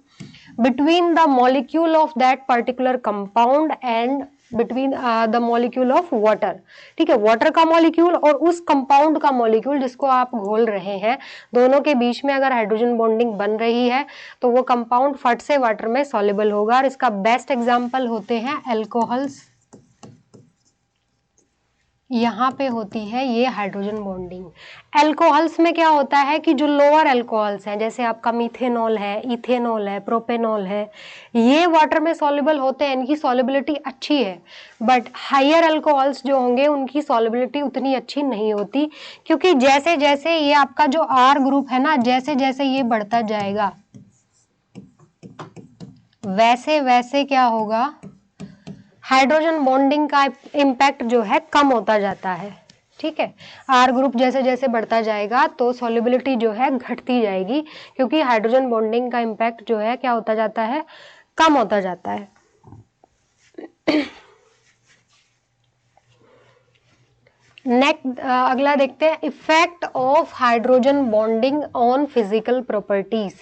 between the molecule of that particular compound and between the molecule of water। ठीक है, वाटर का मॉलिक्यूल और उस कंपाउंड का मॉलिक्यूल जिसको आप घोल रहे हैं, दोनों के बीच में अगर हाइड्रोजन बॉन्डिंग बन रही है तो वो कंपाउंड फट से वाटर में सॉल्युबल होगा। और इसका बेस्ट एग्जांपल होते हैं अल्कोहल्स। यहाँ पे होती है ये हाइड्रोजन बॉन्डिंग। अल्कोहल्स में क्या होता है कि जो लोअर अल्कोहल्स हैं जैसे आपका मीथेनॉल है, इथेनॉल है, प्रोपेनॉल है, ये वाटर में सॉल्युबल होते हैं, इनकी सॉल्युबिलिटी अच्छी है। बट हायर अल्कोहल्स जो होंगे उनकी सॉल्युबिलिटी उतनी अच्छी नहीं होती, क्योंकि जैसे जैसे ये आपका जो आर ग्रुप है ना, जैसे जैसे ये बढ़ता जाएगा वैसे वैसे क्या होगा, हाइड्रोजन बॉन्डिंग का इम्पैक्ट जो है कम होता जाता है। ठीक है, आर ग्रुप जैसे जैसे बढ़ता जाएगा तो सॉल्युबिलिटी जो है घटती जाएगी, क्योंकि हाइड्रोजन बॉन्डिंग का इम्पैक्ट जो है क्या होता जाता है, कम होता जाता है। नेक्स्ट अगला देखते हैं, effect of hydrogen bonding on physical properties.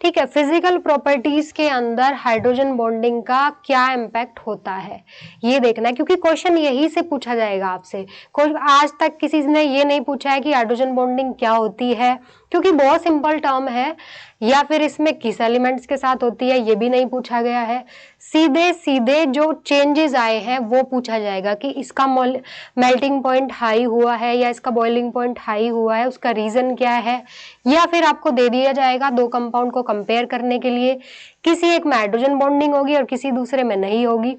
ठीक है, फिजिकल प्रॉपर्टीज के अंदर हाइड्रोजन बॉन्डिंग का क्या इम्पैक्ट होता है ये देखना है, क्योंकि क्वेश्चन यही से पूछा जाएगा आपसे। कोई आज तक किसी ने ये नहीं पूछा है कि हाइड्रोजन बॉन्डिंग क्या होती है, क्योंकि बहुत सिंपल टर्म है, या फिर इसमें किस एलिमेंट्स के साथ होती है ये भी नहीं पूछा गया है। सीधे सीधे जो चेंजेस आए हैं वो पूछा जाएगा कि इसका मेल्टिंग पॉइंट हाई हुआ है या इसका बॉइलिंग पॉइंट हाई हुआ है, उसका रीजन क्या है, या फिर आपको दे दिया जाएगा दो कंपाउंड को कंपेयर करने के लिए, किसी एक में हाइड्रोजन बॉन्डिंग होगी और किसी दूसरे में नहीं होगी,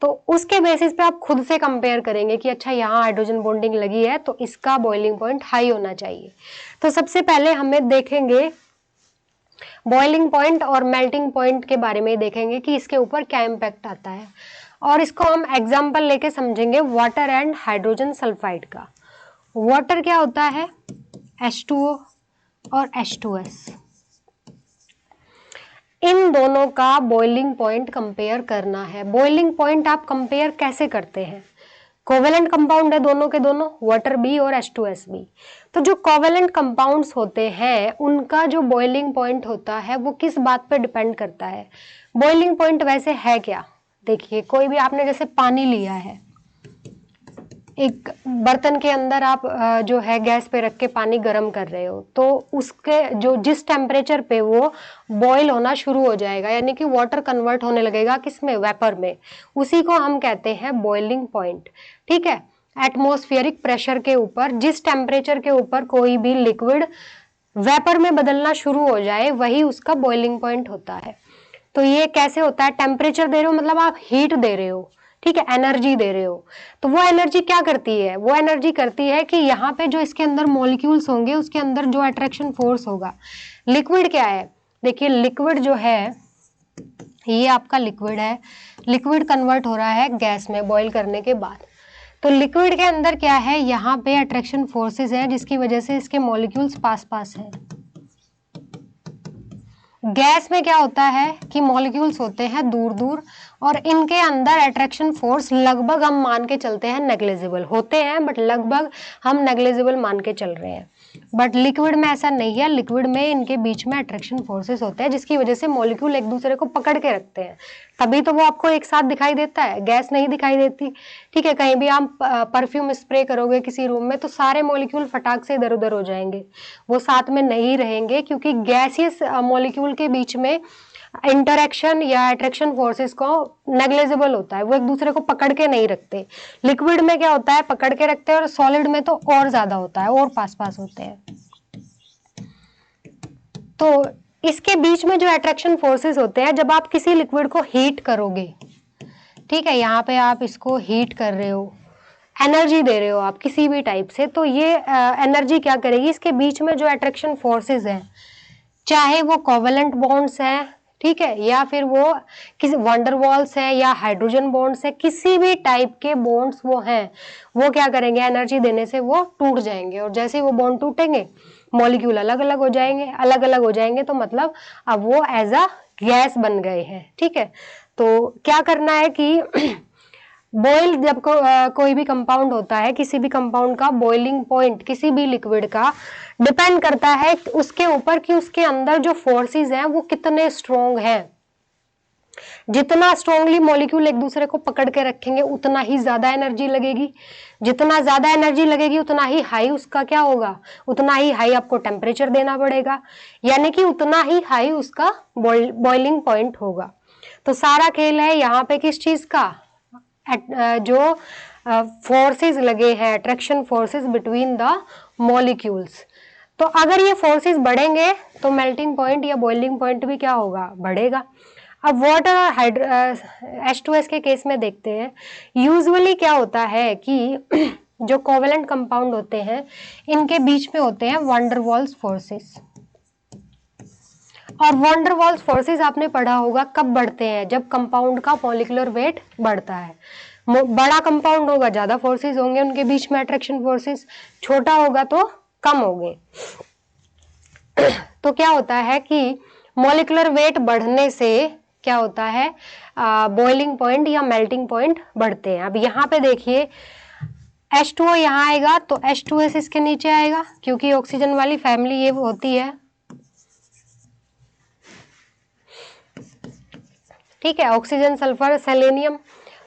तो उसके बेसिस पे आप खुद से कंपेयर करेंगे कि अच्छा यहाँ हाइड्रोजन बॉन्डिंग लगी है तो इसका बॉइलिंग पॉइंट हाई होना चाहिए। तो सबसे पहले हमें देखेंगे बॉइलिंग पॉइंट और मेल्टिंग पॉइंट के बारे में देखेंगे कि इसके ऊपर क्या इम्पैक्ट आता है, और इसको हम एग्जाम्पल लेके समझेंगे वाटर एंड हाइड्रोजन सल्फाइड का। वाटर क्या होता है, H2O और H2S, इन दोनों का बॉइलिंग पॉइंट कंपेयर करना है। बॉइलिंग पॉइंट आप कंपेयर कैसे करते हैं, कोवेलेंट कंपाउंड है दोनों के दोनों, वाटर बी और H2S बी। तो जो कोवेलेंट कंपाउंड्स होते हैं उनका जो बॉइलिंग पॉइंट होता है वो किस बात पे डिपेंड करता है। बॉइलिंग पॉइंट वैसे है क्या, देखिए कोई भी आपने जैसे पानी लिया है, एक बर्तन के अंदर आप जो है गैस पे रख के पानी गर्म कर रहे हो, तो उसके जो जिस टेम्परेचर पे वो बॉईल होना शुरू हो जाएगा, यानी कि वाटर कन्वर्ट होने लगेगा किसमें, वेपर में, उसी को हम कहते हैं बॉइलिंग पॉइंट। ठीक है, एटमॉस्फेरिक प्रेशर के ऊपर जिस टेम्परेचर के ऊपर कोई भी लिक्विड वेपर में बदलना शुरू हो जाए वही उसका बॉइलिंग पॉइंट होता है। तो ये कैसे होता है, टेम्परेचर दे रहे हो मतलब आप हीट दे रहे हो, ठीक है, एनर्जी दे रहे हो, तो वो एनर्जी क्या करती है, वो एनर्जी करती है कि यहाँ पे जो इसके अंदर मॉलिक्यूल्स होंगे उसके अंदर जो अट्रैक्शन फोर्स होगा। लिक्विड क्या है, देखिए लिक्विड जो है ये आपका लिक्विड है, लिक्विड कन्वर्ट हो रहा है गैस में बॉईल करने के बाद, तो लिक्विड के अंदर क्या है, यहाँ पे अट्रैक्शन फोर्सेस है जिसकी वजह से इसके मॉलिक्यूल्स पास पास हैं। गैस में क्या होता है कि मॉलिक्यूल्स होते हैं दूर दूर और इनके अंदर अट्रैक्शन फोर्स लगभग हम मान के चलते हैं नेग्लिजिबल होते हैं, बट लगभग हम नेग्लिजिबल मान के चल रहे हैं। बट लिक्विड में ऐसा नहीं है, लिक्विड में इनके बीच में अट्रैक्शन फोर्सेस होते हैं जिसकी वजह से मॉलिक्यूल एक दूसरे को पकड़ के रखते हैं, तभी तो वो आपको एक साथ दिखाई देता है, गैस नहीं दिखाई देती। ठीक है, कहीं भी आप परफ्यूम स्प्रे करोगे किसी रूम में तो सारे मॉलिक्यूल फटाक से इधर उधर हो जाएंगे, वो साथ में नहीं रहेंगे, क्योंकि गैसियस मॉलिक्यूल के बीच में इंटरेक्शन या अट्रैक्शन फोर्सेस को नेग्लिजिबल होता है, वो एक दूसरे को पकड़ के नहीं रखते। लिक्विड में क्या होता है, पकड़ के रखते हैं, और सॉलिड में तो और ज्यादा होता है, और पास पास होते हैं। तो इसके बीच में जो अट्रैक्शन फोर्सेस होते हैं, जब आप किसी लिक्विड को हीट करोगे, ठीक है, यहाँ पे आप इसको हीट कर रहे हो, एनर्जी दे रहे हो आप किसी भी टाइप से, तो ये एनर्जी क्या करेगी, इसके बीच में जो अट्रैक्शन फोर्सेस हैं, चाहे वो कोवेलेंट बॉन्ड्स हैं, ठीक है, या फिर वो किसी वंडरवॉल्स है या हाइड्रोजन बॉन्ड्स है, किसी भी टाइप के बॉन्ड्स वो हैं, वो क्या करेंगे, एनर्जी देने से वो टूट जाएंगे, और जैसे ही वो बॉन्ड टूटेंगे मॉलिक्यूल अलग अलग हो जाएंगे, अलग अलग हो जाएंगे, तो मतलब अब वो एज अ गैस बन गए हैं। ठीक है, तो क्या करना है कि बॉयल जब कोई भी कंपाउंड होता है, किसी भी कंपाउंड का बॉइलिंग पॉइंट किसी भी लिक्विड का डिपेंड करता है उसके ऊपर कि उसके अंदर जो फोर्सेस हैं वो कितने स्ट्रोंग हैं। जितना स्ट्रोंगली मॉलिक्यूल एक दूसरे को पकड़ के रखेंगे उतना ही ज्यादा एनर्जी लगेगी, जितना ज्यादा एनर्जी लगेगी उतना ही हाई उसका क्या होगा, उतना ही हाई आपको टेम्परेचर देना पड़ेगा, यानी कि उतना ही हाई उसका बॉइलिंग पॉइंट होगा। तो सारा खेल है यहाँ पे किस चीज का, जो फोर्सेस लगे हैं, attraction forces between the molecules. तो अगर ये फोर्सेस बढ़ेंगे तो मेल्टिंग पॉइंट या बॉइलिंग पॉइंट भी क्या होगा, बढ़ेगा। अब वाटर और H2S के केस में देखते हैं, यूजुअली क्या होता है कि जो कोवेलेंट कंपाउंड होते हैं इनके बीच में होते हैं वंडरवॉल्स फोर्सेस, और वंडरवॉल्स फोर्सेस आपने पढ़ा होगा कब बढ़ते हैं, जब कंपाउंड का मॉलिक्यूलर वेट बढ़ता है। बड़ा कंपाउंड होगा ज्यादा फोर्सेस होंगे उनके बीच में अट्रैक्शन फोर्सेस, छोटा होगा तो कम होंगे। तो क्या होता है कि मॉलिक्यूलर वेट बढ़ने से क्या होता है, बॉइलिंग पॉइंट या मेल्टिंग पॉइंट बढ़ते हैं। अब यहाँ पे देखिए H2O यहाँ आएगा तो H2S इसके नीचे आएगा, क्योंकि ऑक्सीजन वाली फैमिली ये होती है। ठीक है, ऑक्सीजन, सल्फर, सेलेनियम।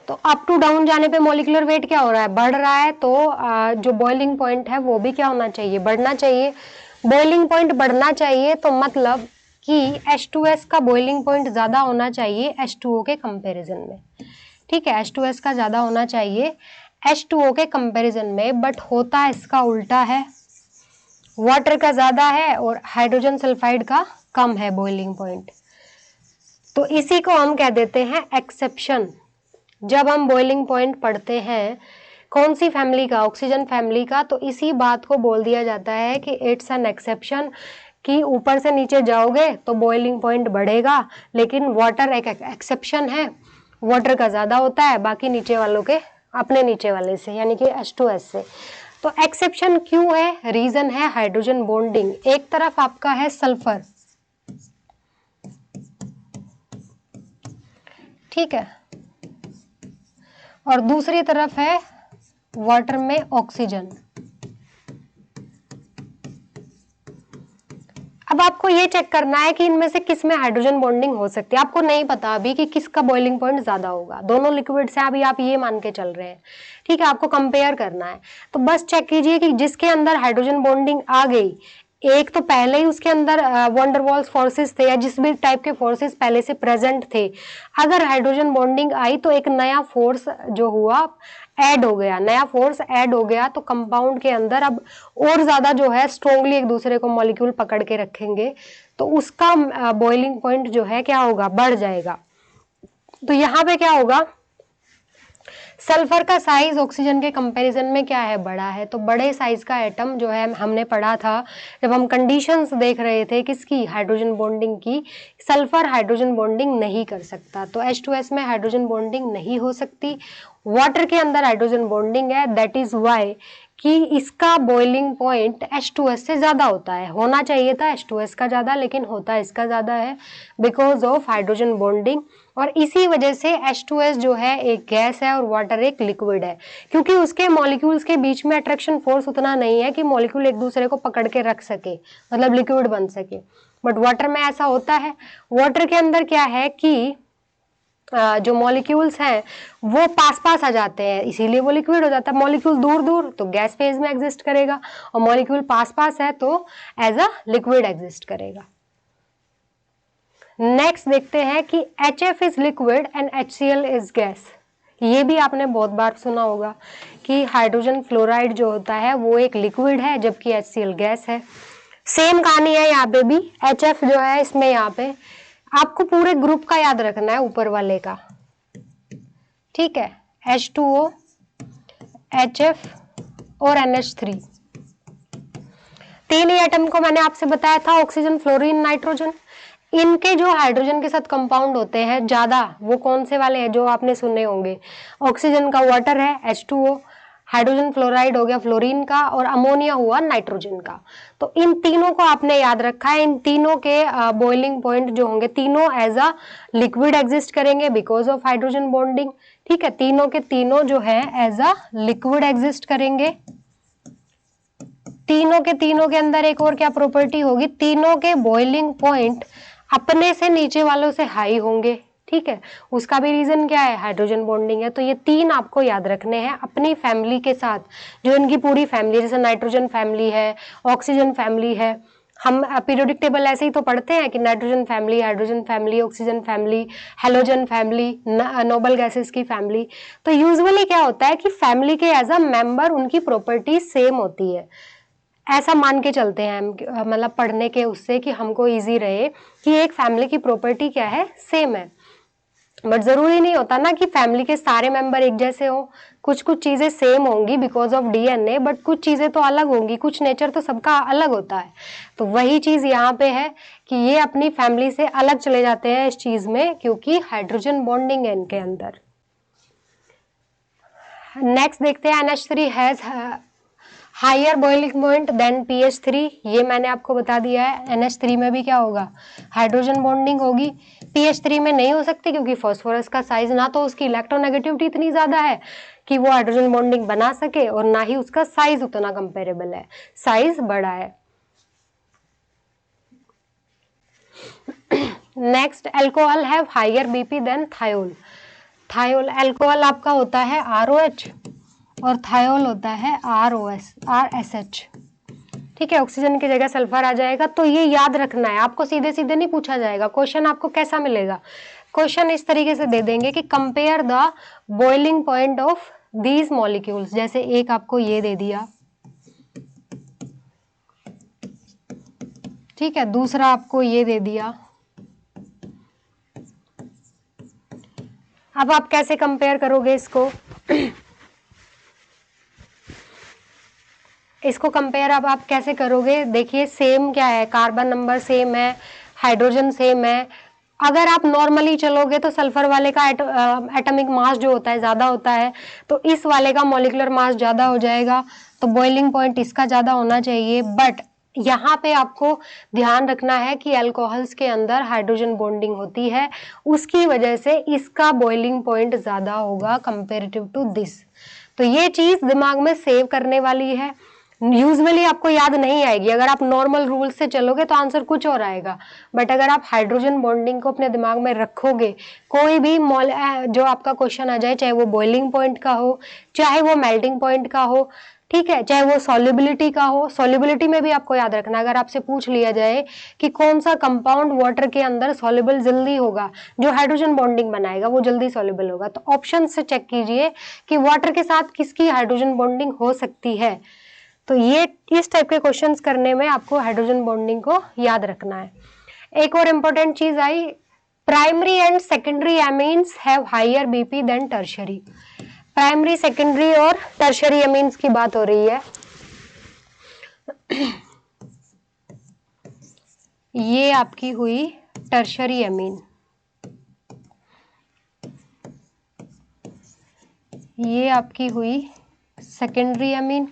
तो अप टू डाउन जाने पे मॉलिक्यूलर वेट क्या हो रहा है, बढ़ रहा है, तो जो बॉइलिंग पॉइंट है वो भी क्या होना चाहिए, बढ़ना चाहिए। बॉइलिंग पॉइंट बढ़ना चाहिए तो मतलब कि H2S का बॉइलिंग पॉइंट ज्यादा होना चाहिए H2O के कंपैरिजन में। ठीक है, H2S का ज्यादा होना चाहिए H2O के कंपैरिजन में, बट होता इसका उल्टा है, वाटर का ज्यादा है और हाइड्रोजन सल्फाइड का कम है बॉइलिंग पॉइंट। तो इसी को हम कह देते हैं एक्सेप्शन। जब हम बॉइलिंग पॉइंट पढ़ते हैं कौन सी फैमिली का, ऑक्सीजन फैमिली का, तो इसी बात को बोल दिया जाता है कि इट्स एन एक्सेप्शन, कि ऊपर से नीचे जाओगे तो बॉइलिंग पॉइंट बढ़ेगा, लेकिन वाटर एक एक्सेप्शन है, वाटर का ज्यादा होता है बाकी नीचे वालों के अपने नीचे वाले से, यानी कि H2S से। तो एक्सेप्शन क्यों है, रीजन है हाइड्रोजन बॉन्डिंग। एक तरफ आपका है सल्फर, ठीक है, और दूसरी तरफ है वाटर में ऑक्सीजन। अब आपको ये चेक करना है कि इनमें से किस में हाइड्रोजन बॉन्डिंग हो सकती है। आपको नहीं पता अभी कि किसका बॉइलिंग पॉइंट ज्यादा होगा, दोनों लिक्विड से अभी आप ये मान के चल रहे हैं। ठीक है, आपको कंपेयर करना है, तो बस चेक कीजिए कि जिसके अंदर हाइड्रोजन बॉन्डिंग आ गई, एक तो पहले ही उसके अंदर वंडरवॉल्स फोर्सेस थे या जिस भी टाइप के फोर्सेस पहले से प्रेजेंट थे, अगर हाइड्रोजन बॉन्डिंग आई तो एक नया फोर्स जो हुआ ऐड हो गया, नया फोर्स ऐड हो गया, तो कंपाउंड के अंदर अब और ज्यादा जो है स्ट्रोंगली एक दूसरे को मॉलिक्यूल पकड़ के रखेंगे, तो उसका बॉइलिंग पॉइंट जो है क्या होगा, बढ़ जाएगा। तो यहाँ पे क्या होगा, सल्फर का साइज ऑक्सीजन के कंपैरिजन में क्या है, बड़ा है, तो बड़े साइज का एटम जो है हमने पढ़ा था जब हम कंडीशंस देख रहे थे किसकी, हाइड्रोजन बॉन्डिंग की, सल्फर हाइड्रोजन बॉन्डिंग नहीं कर सकता, तो H2S में हाइड्रोजन बॉन्डिंग नहीं हो सकती। वाटर के अंदर हाइड्रोजन बॉन्डिंग है, दैट इज वाई कि इसका बॉइलिंग पॉइंट H2S से ज़्यादा होता है। होना चाहिए था H2S का ज़्यादा, लेकिन होता इसका ज़्यादा है बिकॉज ऑफ हाइड्रोजन बॉन्डिंग। और इसी वजह से H2S जो है एक गैस है और वाटर एक लिक्विड है, क्योंकि उसके मॉलिक्यूल्स के बीच में अट्रैक्शन फोर्स उतना नहीं है कि मॉलिक्यूल एक दूसरे को पकड़ के रख सके, मतलब लिक्विड बन सके। बट वाटर में ऐसा होता है। वाटर के अंदर क्या है कि जो मॉलिक्यूल्स हैं वो पास पास आ जाते हैं, इसीलिए वो लिक्विड हो जाता है। मॉलिक्यूल दूर दूर तो गैस फेज में एग्जिस्ट करेगा, और मॉलिक्यूल पास पास है तो एज अ लिक्विड एग्जिस्ट करेगा। नेक्स्ट देखते हैं कि HF is liquid and HCl is gas. ये भी आपने बहुत बार सुना होगा कि हाइड्रोजन फ्लोराइड जो होता है वो एक लिक्विड है जबकि HCl गैस है। सेम कहानी है यहाँ पे भी। HF जो है इसमें यहाँ पे आपको पूरे ग्रुप का याद रखना है, ऊपर वाले का, ठीक है। H2O, HF और NH3, तीन ही एटम को मैंने आपसे बताया था, ऑक्सीजन, फ्लोरीन, नाइट्रोजन। इनके जो हाइड्रोजन के साथ कंपाउंड होते हैं ज्यादा, वो कौन से वाले हैं जो आपने सुने होंगे? ऑक्सीजन का वाटर है H2O, हाइड्रोजन फ्लोराइड हो गया फ्लोरीन का, और अमोनिया हुआ नाइट्रोजन का। तो इन तीनों को आपने याद रखा है। इन तीनों के बॉइलिंग पॉइंट जो होंगे, तीनों एज अ लिक्विड एग्जिस्ट करेंगे बिकॉज ऑफ हाइड्रोजन बॉन्डिंग, ठीक है। तीनों के तीनों जो है एज अ लिक्विड एग्जिस्ट करेंगे। तीनों के अंदर एक और क्या प्रॉपर्टी होगी, तीनों के बॉइलिंग पॉइंट अपने से नीचे वालों से हाई होंगे, ठीक है। उसका भी रीजन क्या है, हाइड्रोजन बॉन्डिंग है। तो ये तीन आपको याद रखने हैं अपनी फैमिली के साथ, जो इनकी पूरी फैमिली, जैसे नाइट्रोजन फैमिली है, ऑक्सीजन फैमिली है। हम पीरियोडिक टेबल ऐसे ही तो पढ़ते हैं कि nitrogen family, hydrogen family, oxygen family, halogen family, noble gases की फैमिली। तो यूजुअली क्या होता है कि फैमिली के एज अ मेंबर उनकी प्रॉपर्टी सेम होती है, ऐसा मान के चलते हैं हम, मतलब पढ़ने के उससे कि हमको इजी रहे कि एक फैमिली की प्रॉपर्टी क्या है, सेम है। बट जरूरी नहीं होता ना कि फैमिली के सारे मेंबर एक जैसे हो। कुछ कुछ चीजें सेम होंगी बिकॉज ऑफ DNA, बट कुछ चीजें तो अलग होंगी, कुछ नेचर तो सबका अलग होता है। तो वही चीज यहाँ पे है कि ये अपनी फैमिली से अलग चले जाते हैं इस चीज में, क्योंकि हाइड्रोजन बॉन्डिंग है इनके अंदर। नेक्स्ट देखते हैं, NH3 has higher boiling point than PH3। ये मैंने आपको बता दिया है। NH3 में भी क्या होगा, हाइड्रोजन बॉन्डिंग होगी। PH3 में नहीं हो सकती क्योंकि फास्फोरस का साइज, ना तो उसकी इलेक्ट्रोनेगेटिविटी इतनी ज्यादा है कि वो हाइड्रोजन बॉन्डिंग बना सके, और ना ही उसका साइज उतना कंपेरेबल है, साइज बड़ा है। Next, alcohol have higher BP than thiol. Thiol, alcohol आपका होता है ROH और थायोल होता है RSH, ठीक है। ऑक्सीजन की जगह सल्फर आ जाएगा। तो ये याद रखना है आपको, सीधे सीधे नहीं पूछा जाएगा। क्वेश्चन आपको कैसा मिलेगा, क्वेश्चन इस तरीके से दे देंगे कि compare the boiling point of these molecules. जैसे एक आपको ये दे दिया, ठीक है, दूसरा आपको ये दे दिया। अब आप कैसे कंपेयर करोगे इसको इसको कंपेयर अब आप कैसे करोगे? देखिए, सेम क्या है, कार्बन नंबर सेम है, हाइड्रोजन सेम है। अगर आप नॉर्मली चलोगे तो सल्फर वाले का एटॉमिक मास जो होता है ज्यादा होता है, तो इस वाले का मॉलिक्यूलर मास ज्यादा हो जाएगा, तो बॉइलिंग पॉइंट इसका ज्यादा होना चाहिए। बट यहाँ पे आपको ध्यान रखना है कि अल्कोहल्स के अंदर हाइड्रोजन बॉन्डिंग होती है, उसकी वजह से इसका बॉइलिंग पॉइंट ज्यादा होगा कंपेरेटिव टू दिस। तो ये चीज दिमाग में सेव करने वाली है। यूजुअली आपको याद नहीं आएगी, अगर आप नॉर्मल रूल से चलोगे तो आंसर कुछ और आएगा। बट अगर आप हाइड्रोजन बॉन्डिंग को अपने दिमाग में रखोगे, कोई भी जो आपका क्वेश्चन आ जाए, चाहे वो बॉइलिंग पॉइंट का हो, चाहे वो मेल्टिंग पॉइंट का हो, ठीक है, चाहे वो सॉल्युबिलिटी का हो। सॉल्युबिलिटी में भी आपको याद रखना, अगर आपसे पूछ लिया जाए कि कौन सा कंपाउंड वाटर के अंदर सॉल्युबल जल्दी होगा, जो हाइड्रोजन बॉन्डिंग बनाएगा वो जल्दी सॉल्युबल होगा, तो ऑप्शन से चेक कीजिए कि वाटर के साथ किसकी हाइड्रोजन बॉन्डिंग हो सकती है। तो ये इस टाइप के क्वेश्चंस करने में आपको हाइड्रोजन बॉन्डिंग को याद रखना है। एक और इंपॉर्टेंट चीज I, primary and secondary amines have higher BP than tertiary. Primary, secondary और टर्शरी एमीन्स की बात हो रही है। ये आपकी हुई टर्शरी एमीन, ये आपकी हुई सेकेंडरी एमीन,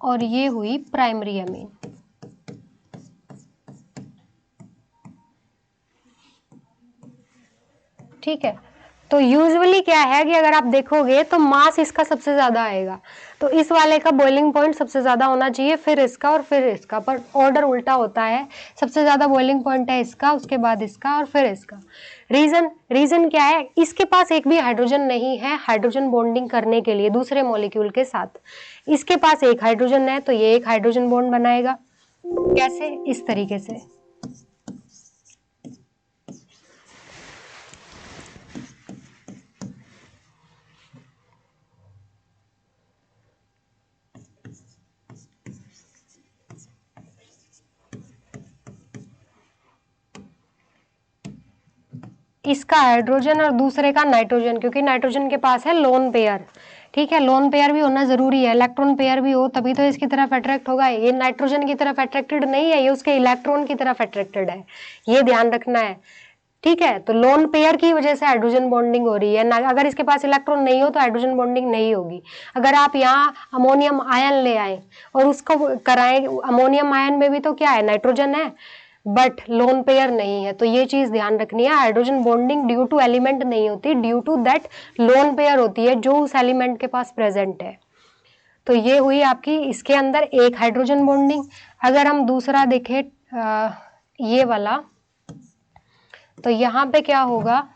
और ये हुई प्राइमरी अमीन। ठीक है, तो यूजुअली क्या है कि अगर आप देखोगे तो मास इसका सबसे ज्यादा आएगा, तो इस वाले का बॉइलिंग पॉइंट सबसे ज्यादा होना चाहिए, फिर इसका और फिर इसका, पर ऑर्डर उल्टा होता है, सबसे ज्यादा बॉइलिंग पॉइंट है इसका, उसके बाद इसका और फिर इसका। रीजन क्या है, इसके पास एक भी हाइड्रोजन नहीं है हाइड्रोजन बॉन्डिंग करने के लिए दूसरे मॉलिक्यूल के साथ। इसके पास एक हाइड्रोजन है तो ये एक हाइड्रोजन बॉन्ड बनाएगा। कैसे? इस तरीके से। इसका हाइड्रोजन और दूसरे का नाइट्रोजन, क्योंकि नाइट्रोजन के पास है लोन पेयर। ठीक है, लोन पेयर भी होना जरूरी है, इलेक्ट्रॉन पेयर भी हो तभी तो इसकी तरफ अट्रैक्ट होगा। ये नाइट्रोजन की तरफ अट्रैक्टेड नहीं है, ये उसके इलेक्ट्रॉन की तरफ अट्रैक्टेड है, ये ध्यान रखना है। ठीक है, तो लोन पेयर की वजह से हाइड्रोजन बॉन्डिंग हो रही है ना, अगर इसके पास इलेक्ट्रॉन नहीं हो तो हाइड्रोजन बॉन्डिंग नहीं होगी। अगर आप यहाँ अमोनियम आयन ले आए और उसको कराएं, अमोनियम आयन में भी तो क्या है, नाइट्रोजन है, बट लोन पेयर नहीं है, तो ये चीज ध्यान रखनी है। Hydrogen bonding due to element नहीं होती, due to that lone pair होती है जो उस एलिमेंट के पास प्रेजेंट है। तो ये हुई आपकी इसके अंदर एक हाइड्रोजन बॉन्डिंग। अगर हम दूसरा देखें ये वाला, तो यहाँ पे क्या होगा,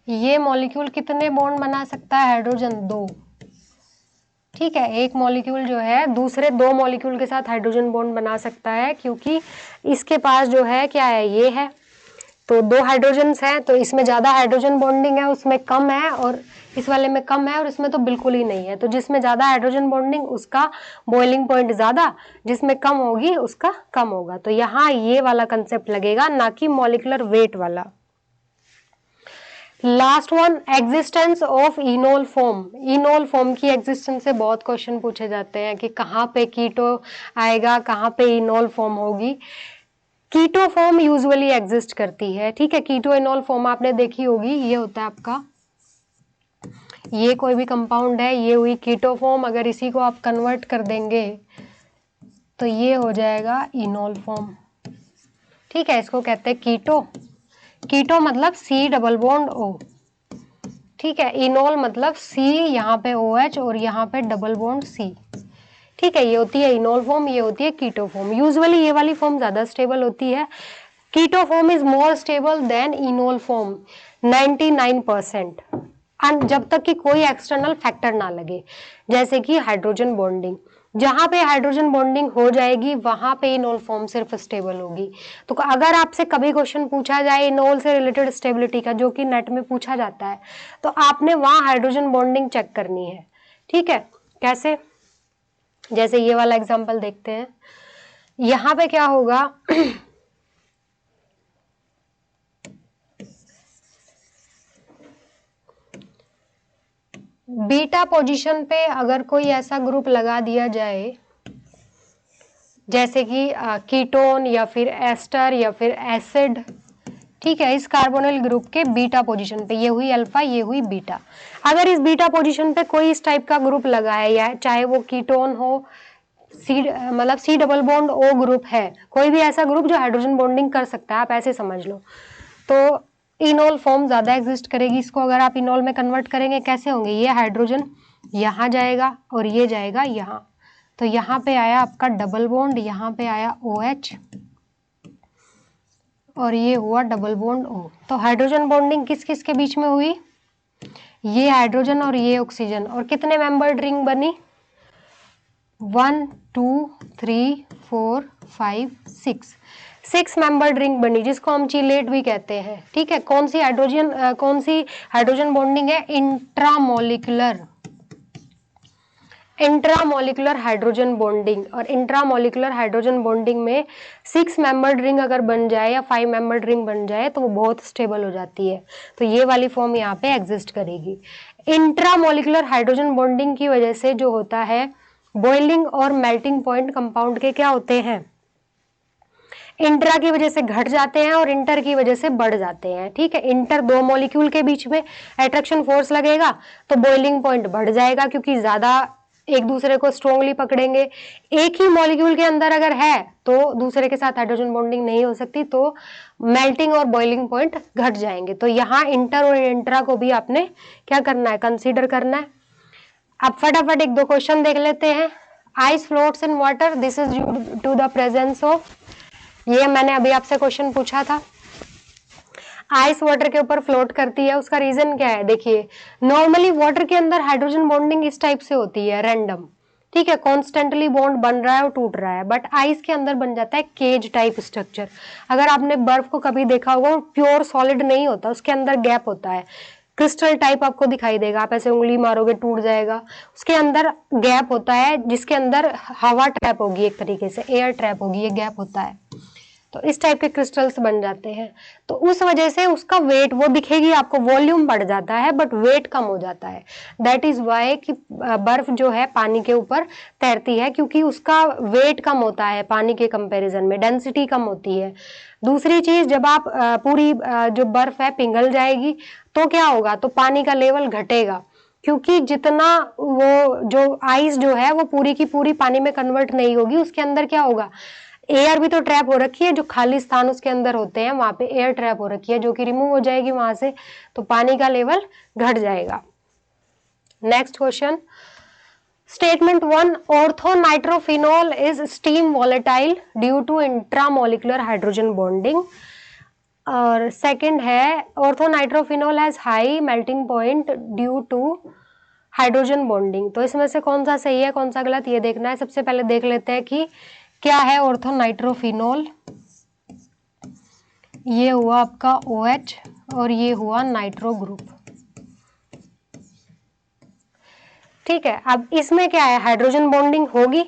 ये मॉलिक्यूल कितने बॉन्ड बना सकता है, हाइड्रोजन 2। ठीक है, एक मॉलिक्यूल जो है दूसरे 2 मॉलिक्यूल के साथ हाइड्रोजन बॉन्ड बना सकता है, क्योंकि इसके पास जो है क्या है, ये है, तो 2 हाइड्रोजन्स हैं, तो इसमें ज्यादा हाइड्रोजन बॉन्डिंग है, उसमें कम है, और इस वाले में कम है, और इसमें तो बिल्कुल ही नहीं है। तो जिसमें ज्यादा हाइड्रोजन बॉन्डिंग उसका बॉइलिंग पॉइंट ज्यादा, जिसमें कम होगी उसका कम होगा। तो यहाँ ये वाला कंसेप्ट लगेगा, ना कि मॉलिक्यूलर वेट वाला। Last one, existence of enol form. Enol form की एग्जिस्टेंस से बहुत क्वेश्चन पूछे जाते हैं कि कहाँ पे कीटो आएगा, कहाँ पे इनोल फॉर्म होगी। कीटो फॉर्म यूजुअली एग्जिस्ट करती है। ठीक है, कीटो इनोल फॉर्म आपने देखी होगी, ये होता है आपका, ये कोई भी कंपाउंड है, ये हुई कीटो फॉर्म। अगर इसी को आप कन्वर्ट कर देंगे तो ये हो जाएगा इनोल फॉर्म। ठीक है, इसको कहते हैं कीटो। कीटो मतलब सी डबल बॉन्ड ओ। ठीक है, इनोल मतलब सी, यहाँ पे OH और यहाँ पे डबल बॉन्ड C। ठीक है, ये होती है इनोल फॉर्म, ये होती है कीटो फॉर्म। यूजुअली ये वाली फॉर्म ज्यादा स्टेबल होती है। Keto form is more stable than enol form 99%, जब तक कि कोई एक्सटर्नल फैक्टर ना लगे, जैसे कि हाइड्रोजन बॉन्डिंग। जहां पे हाइड्रोजन बॉन्डिंग हो जाएगी वहां पे इनोल फॉर्म सिर्फ स्टेबल होगी। तो अगर आपसे कभी क्वेश्चन पूछा जाए इनोल से रिलेटेड स्टेबिलिटी का, जो कि नेट में पूछा जाता है, तो आपने वहां हाइड्रोजन बॉन्डिंग चेक करनी है। ठीक है, कैसे? जैसे ये वाला एग्जांपल देखते हैं, यहाँ पे क्या होगा बीटा पोजीशन पे अगर कोई ऐसा ग्रुप लगा दिया जाए, जैसे कि कीटोन या फिर एस्टर या फिर एसिड। ठीक है, इस कार्बोनिल ग्रुप के बीटा पोजीशन पे, ये हुई अल्फा, ये हुई बीटा। अगर इस बीटा पोजीशन पे कोई इस टाइप का ग्रुप लगा है, या चाहे वो कीटोन हो, सी मतलब C double bond O group है, कोई भी ऐसा ग्रुप जो हाइड्रोजन बॉन्डिंग कर सकता है, आप ऐसे समझ लो, तो इनोल फॉर्म ज्यादा एग्जिस्ट करेगी। इसको अगर आप इनोल में कन्वर्ट करेंगे, कैसे होंगे, ये हाइड्रोजन यहाँ जाएगा और ये जाएगा यहाँ, तो यहाँ पे आया आपका डबल बॉन्ड, यहाँ पे आया OH और ये हुआ डबल बॉन्ड O। तो हाइड्रोजन बॉन्डिंग किस किस के बीच में हुई, ये हाइड्रोजन और ये ऑक्सीजन, और कितने मेंबर्ड रिंग बनी, 1 2 3 4 5 6 मेंबर्ड रिंग बनी, जिसको हम चीलेट भी कहते हैं। ठीक है, कौन सी हाइड्रोजन बॉन्डिंग है, इंट्रामोलिकुलर हाइड्रोजन बॉन्डिंग। और इंट्रामोलिकुलर हाइड्रोजन बॉन्डिंग में 6 मेंबर्ड रिंग अगर बन जाए या 5 मेंबर्ड रिंग बन जाए तो वो बहुत स्टेबल हो जाती है। तो ये वाली फॉर्म यहाँ पे एग्जिस्ट करेगी। इंट्रामोलिकुलर हाइड्रोजन बॉन्डिंग की वजह से जो होता है, बॉइलिंग और मेल्टिंग पॉइंट कंपाउंड के क्या होते हैं, इंट्रा की वजह से घट जाते हैं और इंटर की वजह से बढ़ जाते हैं। ठीक है, इंटर दो मॉलिक्यूल के बीच में अट्रैक्शन फोर्स लगेगा तो बॉइलिंग पॉइंट बढ़ जाएगा, क्योंकि ज्यादा एक दूसरे को स्ट्रोंगली पकड़ेंगे। एक ही मॉलिक्यूल के अंदर अगर है तो दूसरे के साथ हाइड्रोजन बॉन्डिंग नहीं हो सकती, तो मेल्टिंग और बॉइलिंग पॉइंट घट जाएंगे। तो यहाँ इंटर और इंट्रा को भी आपने क्या करना है, कंसीडर करना है। अब फटाफट एक दो क्वेश्चन देख लेते हैं। Ice floats in water, this is due to the presence of, ये मैंने अभी आपसे क्वेश्चन पूछा था। आइस वाटर के ऊपर फ्लोट करती है, उसका रीजन क्या है, देखिए नॉर्मली वाटर के अंदर हाइड्रोजन बॉन्डिंग इस टाइप से होती है, रैंडम। ठीक है, कॉन्स्टेंटली बॉन्ड बन रहा है और टूट रहा है, बट आइस के अंदर बन जाता है केज टाइप स्ट्रक्चर। अगर आपने बर्फ को कभी देखा होगा, प्योर सॉलिड नहीं होता, उसके अंदर गैप होता है, क्रिस्टल टाइप आपको दिखाई देगा, आप ऐसे उंगली मारोगे टूट जाएगा, उसके अंदर गैप होता है जिसके अंदर हवा ट्रैप होगी, एक तरीके से एयर ट्रैप होगी, ये गैप होता है। तो इस टाइप के क्रिस्टल्स बन जाते हैं, तो उस वजह से उसका वेट, वो दिखेगी आपको, वॉल्यूम बढ़ जाता है बट वेट कम हो जाता है। दैट इज वाई कि बर्फ जो है पानी के ऊपर तैरती है, क्योंकि उसका वेट कम होता है पानी के कंपैरिजन में, डेंसिटी कम होती है। दूसरी चीज, जब आप पूरी जो बर्फ है पिघल जाएगी तो क्या होगा, तो पानी का लेवल घटेगा, क्योंकि जितना वो जो आइस जो है वो पूरी की पूरी पानी में कन्वर्ट नहीं होगी, उसके अंदर क्या होगा, एयर भी तो ट्रैप हो रखी है, जो खाली स्थान उसके अंदर होते हैं वहां पे एयर ट्रैप हो रखी है, जो कि रिमूव हो जाएगी वहां से, तो पानी का लेवल घट जाएगा। Next question, statement 1, orthonitrophenol is steam volatile due to intramolecular hydrogen bonding. और सेकंड है, orthonitrophenol has high melting point due to hydrogen bonding. तो इसमें से कौन सा सही है कौन सा गलत, ये देखना है। सबसे पहले देख लेते हैं कि क्या है ऑर्थोनाइट्रोफिनॉल। ये हुआ आपका OH और ये हुआ नाइट्रो ग्रुप। ठीक है, अब इसमें क्या है, हाइड्रोजन बॉन्डिंग होगी,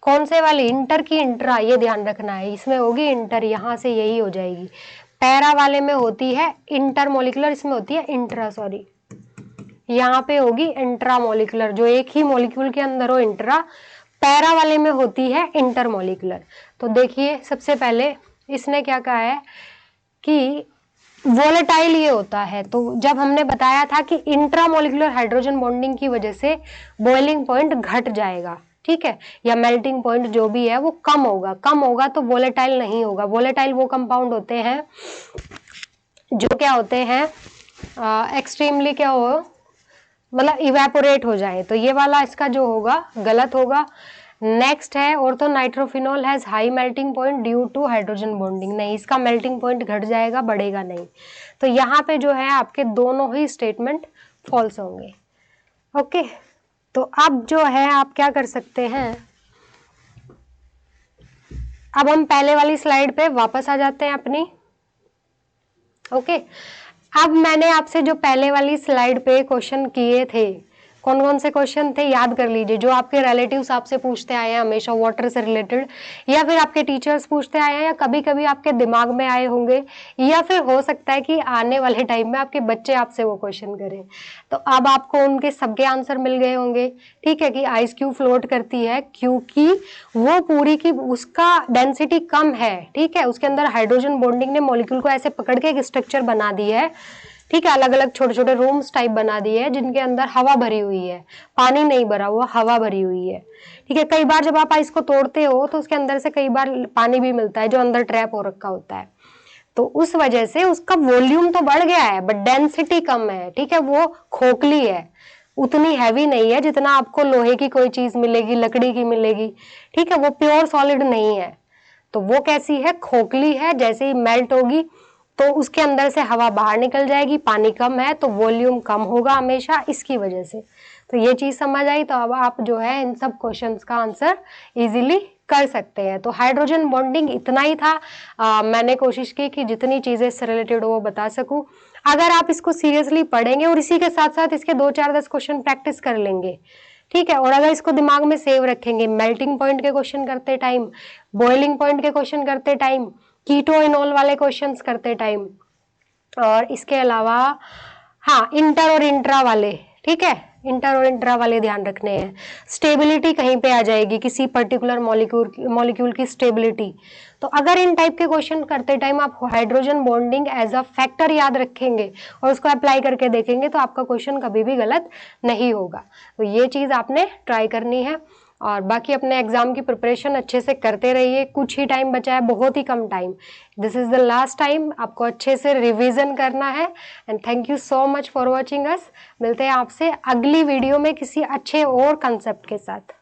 कौन से वाली, इंटर की इंट्रा, ये ध्यान रखना है, इसमें होगी इंटर, यहां से यही हो जाएगी। पैरा वाले में होती है इंटर मॉलिकुलर, इसमें होती है इंट्रा, सॉरी, यहाँ पे होगी इंट्रा मॉलिकुलर, जो एक ही मॉलिक्यूल के अंदर हो इंट्रा, पैरा वाले में होती है इंटर मॉलिकुलर। तो देखिए सबसे पहले इसने क्या कहा है कि वोलेटाइल ये होता है, तो जब हमने बताया था कि इंट्रामोलिकुलर हाइड्रोजन बॉन्डिंग की वजह से बॉइलिंग पॉइंट घट जाएगा, ठीक है, या मेल्टिंग पॉइंट जो भी है वो कम होगा, कम होगा तो वोलेटाइल नहीं होगा। वोलेटाइल वो कंपाउंड होते हैं जो क्या होते हैं, एक्सट्रीमली क्या हो, मतलब इवेपोरेट हो जाए, तो ये वाला इसका जो होगा गलत होगा। नेक्स्ट है, orthonitrophenol has high melting point due to hydrogen bonding, नहीं, इसका मेल्टिंग पॉइंट घट जाएगा, बढ़ेगा नहीं। तो यहाँ पे जो है आपके दोनों ही स्टेटमेंट फॉल्स होंगे। ओके, तो अब जो है आप क्या कर सकते हैं, अब हम पहले वाली स्लाइड पे वापस आ जाते हैं अपनी। ओके, अब मैंने आपसे जो पहले वाली स्लाइड पे क्वेश्चन किए थे, कौन कौन से क्वेश्चन थे याद कर लीजिए, जो आपके रिलेटिव्स आपसे पूछते आए हैं हमेशा वाटर से रिलेटेड, या फिर आपके टीचर्स पूछते आए हैं, या कभी कभी आपके दिमाग में आए होंगे, या फिर हो सकता है कि आने वाले टाइम में आपके बच्चे आपसे वो क्वेश्चन करें। तो अब आपको उनके सबके आंसर मिल गए होंगे। ठीक है, कि आइस क्यों फ्लोट करती है, क्योंकि वो पूरी की उसका डेंसिटी कम है। ठीक है, उसके अंदर हाइड्रोजन बॉन्डिंग ने मॉलिक्यूल को ऐसे पकड़ के एक स्ट्रक्चर बना दी है। ठीक है, अलग अलग छोटे छोटे रूम्स टाइप बना दिए है, जिनके अंदर हवा भरी हुई है, पानी नहीं भरा हुआ, हवा भरी हुई है। ठीक है, कई बार जब आप आइस को तोड़ते हो तो उसके अंदर से कई बार पानी भी मिलता है जो अंदर ट्रैप हो रखा होता है, तो उस वजह से उसका वॉल्यूम तो बढ़ गया है बट डेंसिटी कम है। ठीक है, वो खोखली है, उतनी हैवी नहीं है जितना आपको लोहे की कोई चीज मिलेगी, लकड़ी की मिलेगी। ठीक है, वो प्योर सॉलिड नहीं है, तो वो कैसी है, खोखली है। जैसे ही मेल्ट होगी तो उसके अंदर से हवा बाहर निकल जाएगी, पानी कम है तो वॉल्यूम कम होगा हमेशा, इसकी वजह से। तो ये चीज समझ आई, तो अब आप जो है इन सब क्वेश्चंस का आंसर इजीली कर सकते हैं। तो हाइड्रोजन बॉन्डिंग इतना ही था। मैंने कोशिश की कि जितनी चीजें इससे रिलेटेड हो वो बता सकूं। अगर आप इसको सीरियसली पढ़ेंगे और इसी के साथ साथ इसके 2-4-10 क्वेश्चन प्रैक्टिस कर लेंगे, ठीक है, और अगर इसको दिमाग में सेव रखेंगे, मेल्टिंग पॉइंट के क्वेश्चन करते टाइम, बॉइलिंग पॉइंट के क्वेश्चन करते टाइम, कीटो इनोल वाले क्वेश्चंस करते टाइम, और इसके अलावा हाँ इंटर और इंट्रा वाले, ठीक है, इंटर और इंट्रा वाले ध्यान रखने हैं। स्टेबिलिटी कहीं पे आ जाएगी, किसी पर्टिकुलर मॉलिक्यूल की स्टेबिलिटी। तो अगर इन टाइप के क्वेश्चन करते टाइम आप hydrogen bonding as a factor याद रखेंगे और उसको अप्लाई करके देखेंगे तो आपका क्वेश्चन कभी भी गलत नहीं होगा। तो ये चीज़ आपने ट्राई करनी है और बाकी अपने एग्जाम की प्रिपरेशन अच्छे से करते रहिए। कुछ ही टाइम बचा है, बहुत ही कम time. This is the last time, आपको अच्छे से रिवीजन करना है। And thank you so much for watching us. मिलते हैं आपसे अगली वीडियो में किसी अच्छे और कंसेप्ट के साथ।